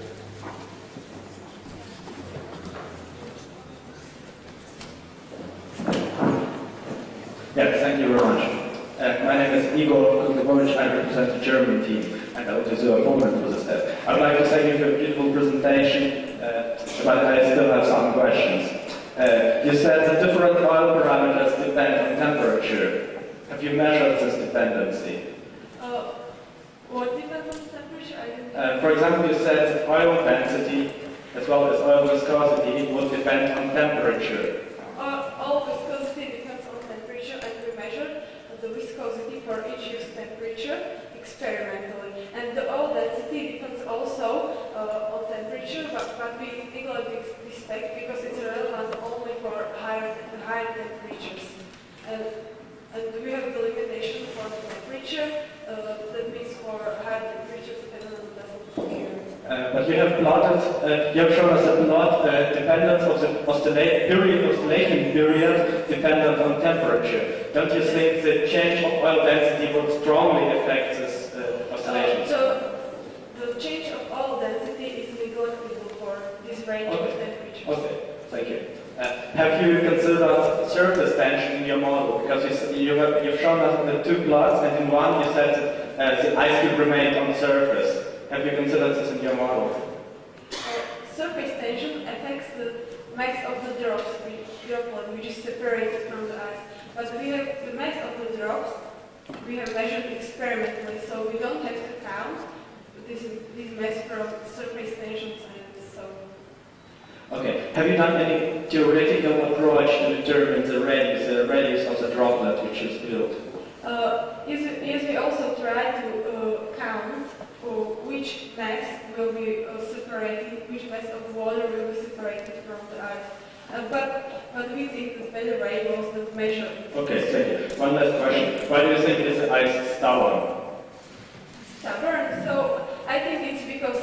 Yes, thank you very much. My name is Igor Kukovic. I represent the German team, and I will do the opponent for this test. I would like to thank you for a beautiful presentation, but I still have some questions. You said that different oil parameters depend on temperature. Have you measured this dependency? What depends on temperature? I didn't For example, you said that oil density as well as oil viscosity would depend on temperature. all viscosity depends on temperature, and we measure the viscosity for each used temperature experimentally. And the oil density depends also on temperature, but we neglect this fact because it's relevant only for higher temperatures. And we have the limitation for the temperature, that means for higher temperatures the phenomenon doesn't occur. But you have plotted, you have shown us a plot dependence of the oscillation period dependent on temperature. Don't you think the change of oil density would strongly affect this oscillation? So the change of oil density is negligible for this range of temperatures. Okay, thank you. Have you considered surface tension in your model? Because you've shown us the two plots, and in one you said that the ice cube remained on the surface. Have you considered this in your model? Surface tension affects the mass of the drops which is separated from the ice. But we have the mass of the drops we have measured experimentally, so we don't have to count this mass from surface tensions and so. Okay. Have you done any theoretical approach to determine the radius of the droplet which is built? Yes, we also try to count which mass will be separated, which mass of water will be separated from the ice. But we think the better way was to measure. Okay, thank you. One last question. Why do you think is the ice stubborn? Stubborn? So I think it's because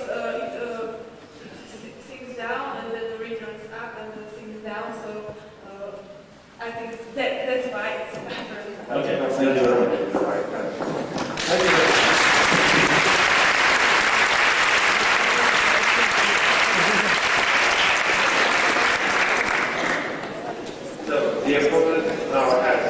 it sinks down and then the returns up and then sinks down. So I think that's why it's stubborn. Okay, thank you very much. Thank you. So the opponent now has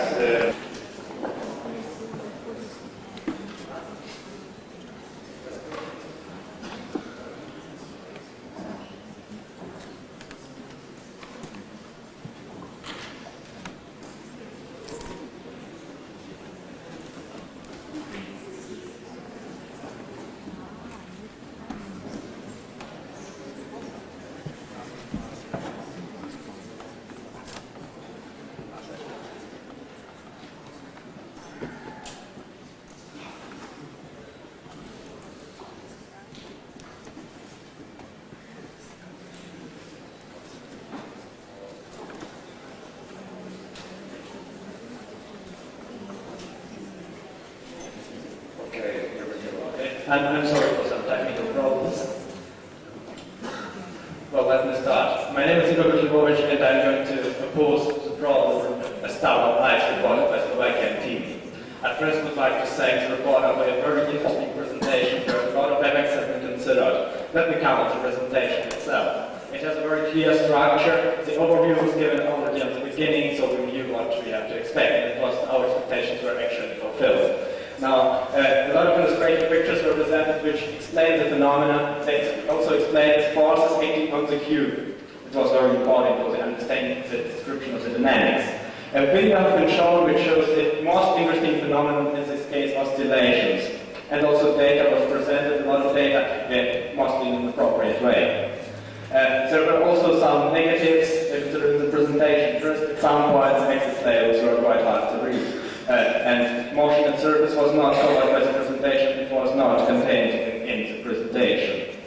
I'm sorry for some technical problems. Well, let me start. My name is Igor Kotlikovic, and I'm going to oppose the problem a star of ice reported by the Slovakian team. I first would like to thank the reporter for a very interesting presentation where a lot of aspects have been considered. Let me cover the presentation itself. It has a very clear structure. The overview was given already at the beginning, so we knew what we have to expect, and it was our expectations were actually fulfilled. Now, a lot of illustrative pictures were presented which explain the phenomena. They also explain forces acting on the cube. It was very important for the understanding the description of the dynamics. A video has been shown which shows the most interesting phenomenon, in this case, oscillations. And also data was presented, a lot of data, mostly in an appropriate way. There were also some negatives considered in the presentation. First, at some points, axis labels were quite hard to read. And motion and surface was not covered by the presentation, it was not contained in the presentation.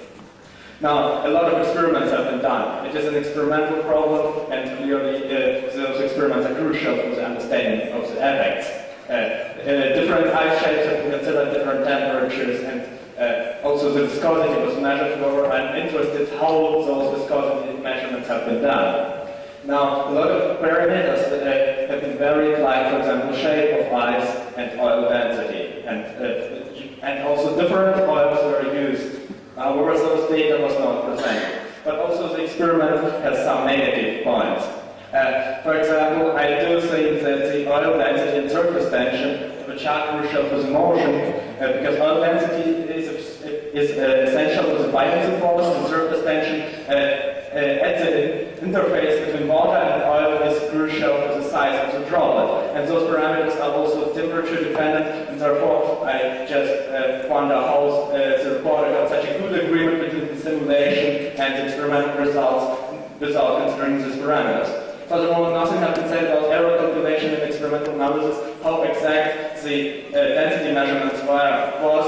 Now, a lot of experiments have been done. It is an experimental problem, and clearly those experiments are crucial for the understanding of the effects. Different ice shapes have been considered, different temperatures, and also the viscosity was measured. However, I'm interested how those viscosity measurements have been done. Now, a lot of parameters have been varied, like, for example, shape of ice and oil density, and also different oils were used. However, those data was not presented. But also the experiment has some negative points. For example, I do think that the oil density and surface tension, which are crucial for the motion, because oil density is essential for the balancing force, and surface tension at the interface between water and oil is crucial for the size of the droplet. And those parameters are also temperature dependent, and therefore I just wonder how the reporter got such a good agreement between the simulation and the experimental results without considering these parameters. Furthermore, nothing has been said about error calculation and experimental analysis, how exact the density measurements was,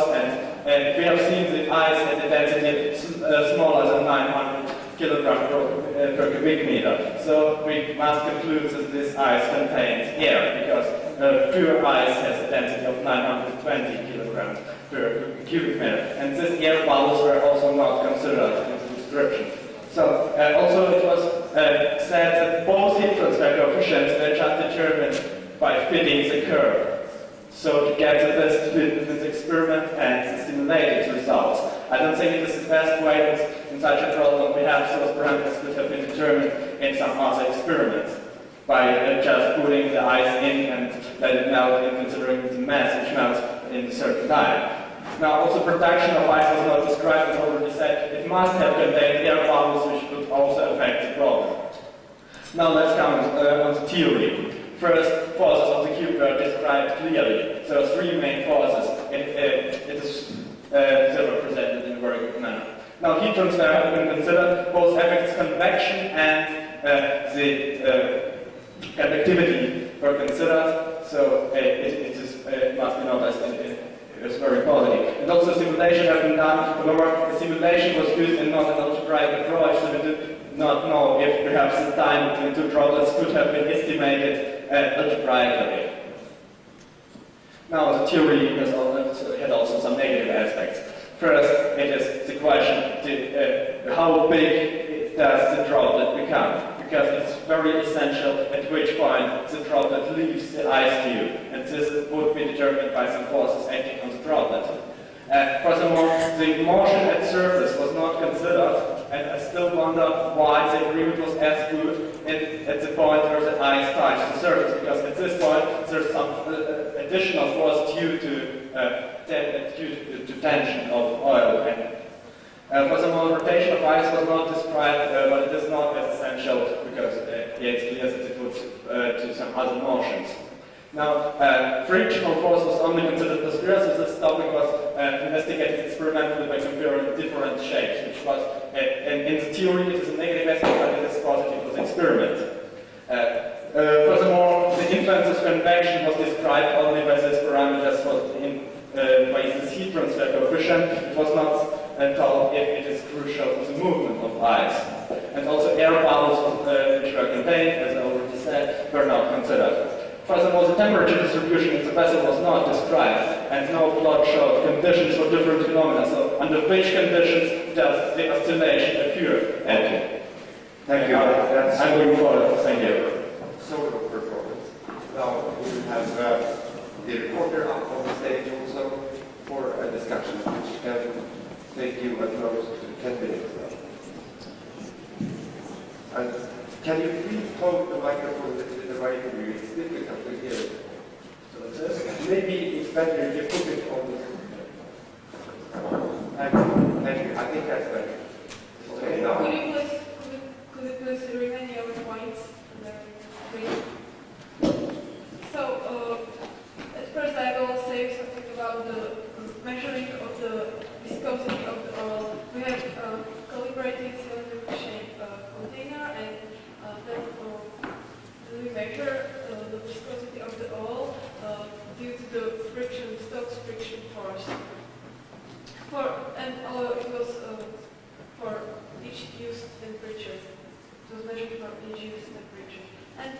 and we have seen the ice at a density smaller than 900 kilograms per cubic meter. So we must conclude that this ice contains air, because pure ice has a density of 920 kilograms per cubic meter. And these air bubbles were also not considered in the description. So also it was said that both heat transfer coefficients were just determined by fitting the curve. So to get the best fit with the experiment and the simulated results. I don't think it is the best way in such a problem. Perhaps those parameters could have been determined in some other experiments by just putting the ice in and let it melt, and considering the mass which melts in a certain time. Now, also production of ice was not described, as already said. It must have contained air bubbles which could also affect the problem. Now let's come on the theory. First, forces of the cube were described clearly. There are three main forces. They were presented in a very good manner. Now, heat transfer have been considered, both effects convection and the conductivity were considered. So it must be noticed. It's very quality. And also simulation has been done. However, the simulation was used in not an algebraic approach, so we did not know if perhaps the time between two droplets could have been estimated algebraically. Now, the theory had also some negative aspects. First, it is the question, how big does the droplet become? Because it's very essential at which point the droplet leaves the ice cube, and this would be determined by some forces acting on the droplet. Furthermore, the motion at surface was not considered, and I still wonder why the agreement was as good at the point where the ice touched the surface, because at this point there's some additional force due to tension of oil. Furthermore, rotation of ice was not described, but it is not as essential because it's clear that it would to some other motions. Now, frictional force was only considered the sphere, so this topic was investigated experimentally by comparing different shapes, which was, in the theory, it is a negative aspect, but it is positive for the experiment. Furthermore, the influence of convection was described only by these parameters by this heat transfer coefficient. It was not told if it is crucial for the movement of ice. And also air bubbles which were contained, as I already said, were not considered. Furthermore, the temperature distribution in the vessel was not described, and no plot showed conditions for different phenomena. So under which conditions does the oscillation occur? Okay. Thank you. I'm going forward. Thank you. Sort of performance. Now we will have the reporter up on the stage also for a discussion which can take you at most 10 minutes now. And can you please hold the microphone a little bit away from you? It's difficult to hear. So maybe it's better if you put it on the... Thank you. I think that's better. Okay, now. Could you please remind your points? So, at first I will say something about the measuring of the viscosity of the oil. We have calibrated cylinder-shaped container, and then we measure the viscosity of the oil due to the friction, Stokes friction force. It was for each used temperature. It was measured for each used temperature. And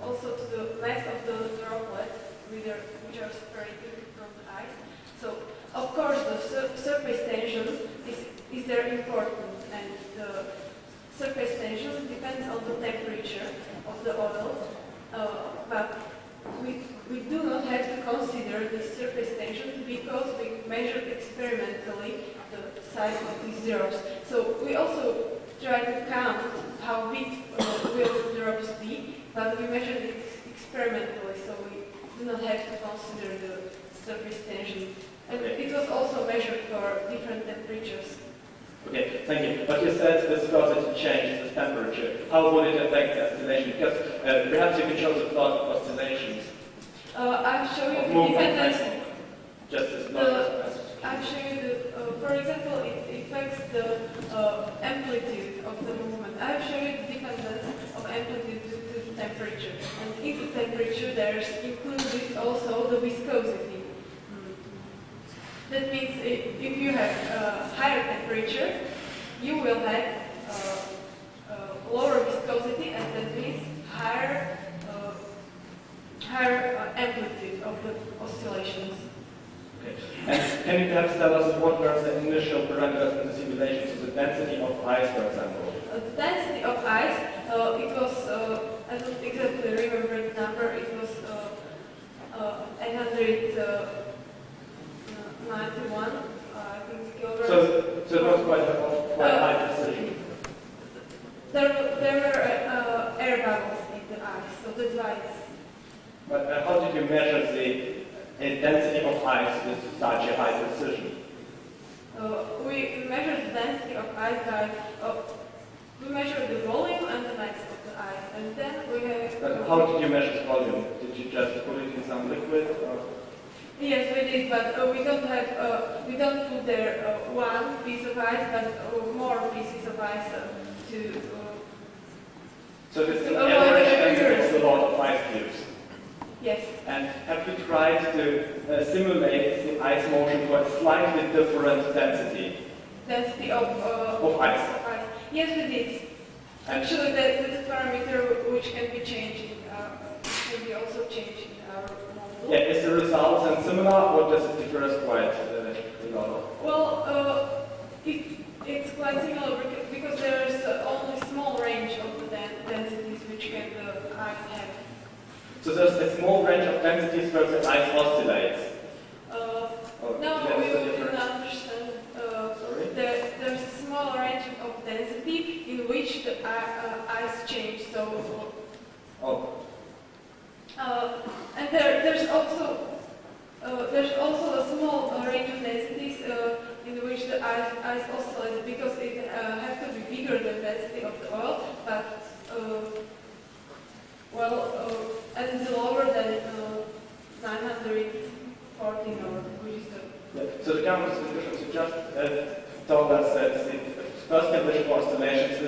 also to the mass of the droplets, which are separated from the ice. So, of course, the surface tension is there important, and the surface tension depends on the temperature of the oil, but we do not have to consider the surface tension because we measured experimentally the size of these drops. So we also try to count how big will the drops be, but we measured it experimentally, so we do not have to consider the surface tension. And it was also measured for different temperatures. Okay, thank you. But you said viscosity changes with temperature. How would it affect the oscillation? Because perhaps you could show the plot of oscillations. I'll show you the movement. dependence. Just as I'll show you for example, it affects the amplitude of the movement. I'll show you the dependence of amplitude to the temperature. And in the temperature, there's included also the viscosity. That means if you have higher temperature, you will have lower viscosity, and that means higher amplitude of the oscillations. Okay. And can you perhaps tell us what were the initial parameters in the simulation? So the density of ice, for example. The density of ice, it was, I don't exactly remember the number, it was 891, I think, kilograms. So it was quite high precision. There were air bubbles in the ice, so that's why it's... But how did you measure the density of ice with such a high precision? We measured the density of ice by... we measured the volume and the mass of the ice, and then we have... But how did you measure the volume? Did you just put it in some liquid? Or? Yes, we did, but we don't put there one piece of ice, but more pieces of ice to... So this is average density is a lot of ice cubes. Yes. And have you tried to simulate the ice motion for a slightly different density? Density of ice. Yes, we did. And actually, that's a parameter which can be changed. Can be also changed in our model. Yeah, is the result then similar, or does it differ quite a lot? Well, it's quite similar because there is only a small range of the densities which can the ice have. So there's a small range of densities where the ice oscillates. No, we didn't understand. Sorry? There's a small range of density in which the ice changes. So. And there's also a small range of densities in which the ice oscillates because it has to be bigger than the density of the oil, but and lower than 914, which is the... Yeah. So the Campbell solution just told us that the first condition for oscillation is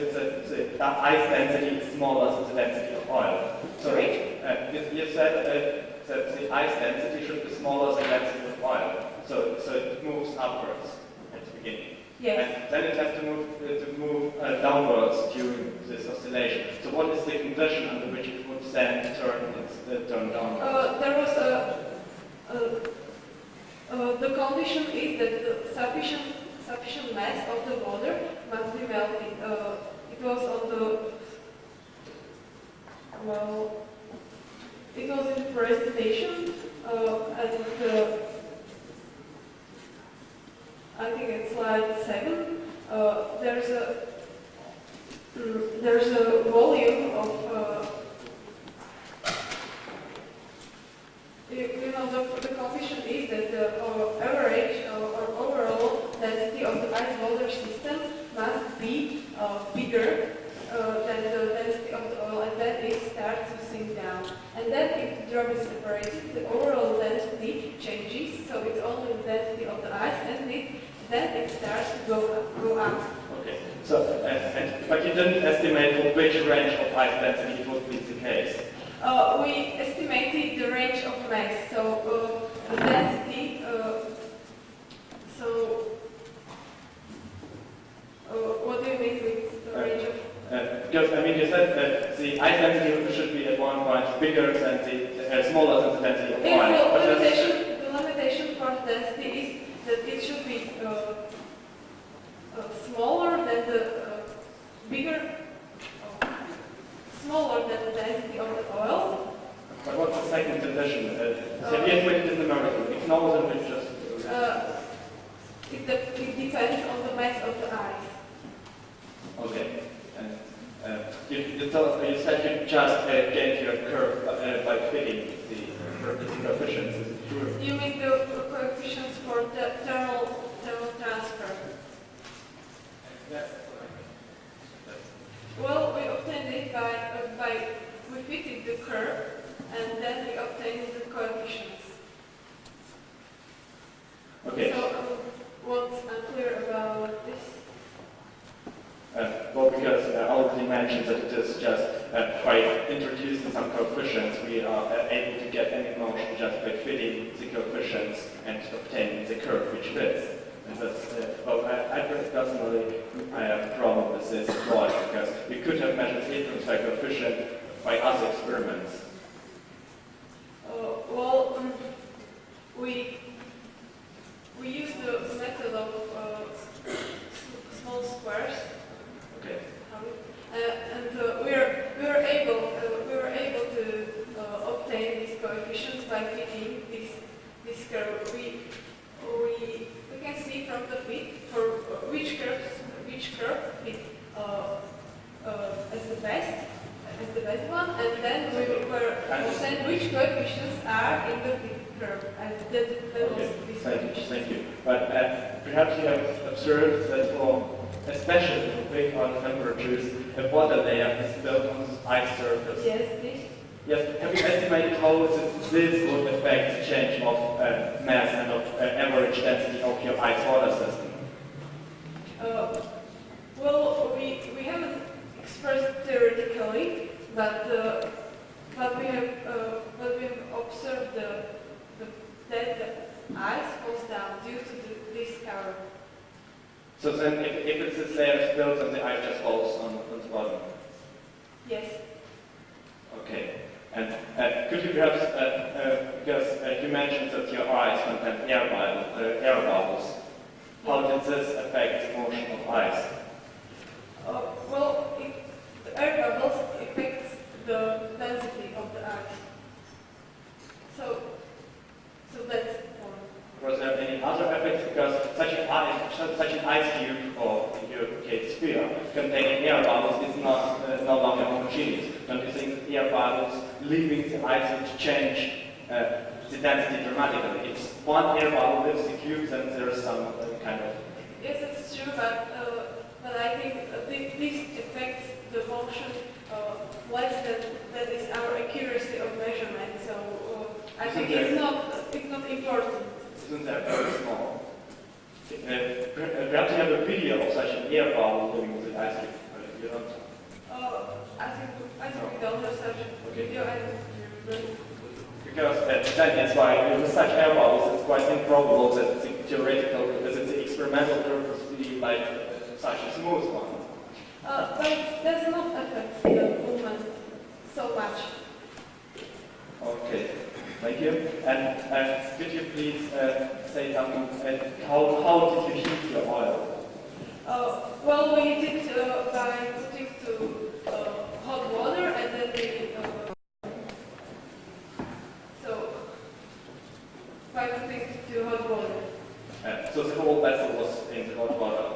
the ice density is smaller than the density of oil. Sorry? You said that the ice density should be smaller than the density of oil. So it moves upwards at the beginning. Yes. And then it has to move downwards during this oscillation. So what is the condition under which it would then turn downwards? There was the condition is that the sufficient mass of the water must be melted. It was on the, well, it was in the presentation, and I think it's slide 7. There's a volume of the condition is that the average or overall density of the ice water system must be bigger than the density of the oil, and then it starts to sink down. And then if the drop is separated, the overall density changes, so it's only the density of the ice, and then it starts to go up. Okay, so, but you didn't estimate for which range of ice density it would be the case? We estimated the range of mass, so the density, what do you mean with the range of? Because, I mean, you said that the ice density should be at one point bigger than the, smaller than the density of oil. The limitation for the density is that it should be smaller than the smaller than the density of the oil. But what's the second condition? It is numerical. It's smaller than which just. It depends on the mass of the ice. Okay. And you said you just gave your curve by fitting the coefficients. Is it true? You mean the coefficients for the thermal transfer? Yes. Well, we obtained it by we fitted the curve, and then we obtained the coefficients. Okay. So, what's unclear about this? Well, because I already mentioned that it is just by introducing some coefficients, we are able to get any motion just by fitting the coefficients and obtaining the curve which fits. And that's, well, I personally have a problem with this approach because we could have measured the influence by coefficient by other experiments. Well, we use the method of small squares. Okay. And we were able to obtain these coefficients by fitting this curve. We can see from the fit for which curve fit as the best one, and then we were understand which coefficients are in the fit curve, and that was this coefficient. Thank you. But perhaps you have observed that for especially for big hot temperatures, the water layer is built on the ice surface. Yes, this. Yes. Have you estimated how this would affect the change of mass and of average density of your ice water system? Well, we haven't expressed theoretically, but we have observed that the ice falls down due to this curve. So then, if this layer is built, then the ice just falls on the bottom. Yes. Okay. And could you perhaps, because you mentioned that your ice contains air bubbles, how did this affect the motion of ice? Well, the air bubbles affect the density of the ice. So that's one. Was there any other effects? Because such an ice cube, or in your case sphere, containing air bubbles is no longer homogeneous. Don't you think that air bubbles leaving the ice would change the density dramatically? If one air bubble leaves the cube, then there is some kind of... Yes, it's true, but I think this affects the motion less than is our accuracy of measurement. So I think it's not important. Isn't that very small? Perhaps you have a video of such an air bubble living with the ice cube. You don't? I think we don't have such a video. Because then that's why with such air bubbles, it's quite improbable that the theoretical, that the experimental curve would be like such a smooth one. But it does not affect the movement so much. Okay. Thank you. And could you please say something? How did you heat your oil? Well, we heat it by putting to hot water and then we by putting to hot water. So the whole vessel was in the hot water.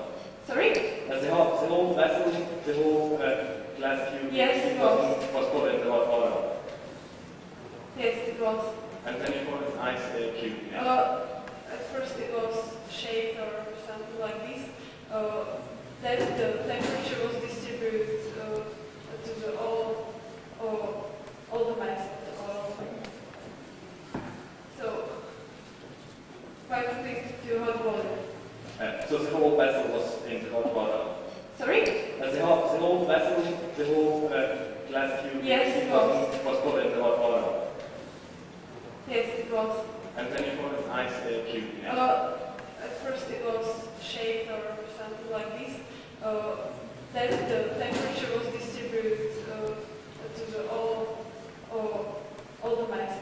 Sorry? The whole vessel, the whole glass cube Yes, it was. was put in the hot water. Yes, it was. And then you put an ice cube in. At first it was shaped or something like this. Then the temperature was distributed to the all the mass of the oil. So, by putting to hot water. So the whole vessel was in the hot water. Sorry? The whole vessel, the whole glass cube Yes, it was. put in the hot water. Yes, it was. And then you put an ice cube in. At first it was shaped or something like this. Then the temperature was distributed to the all the mass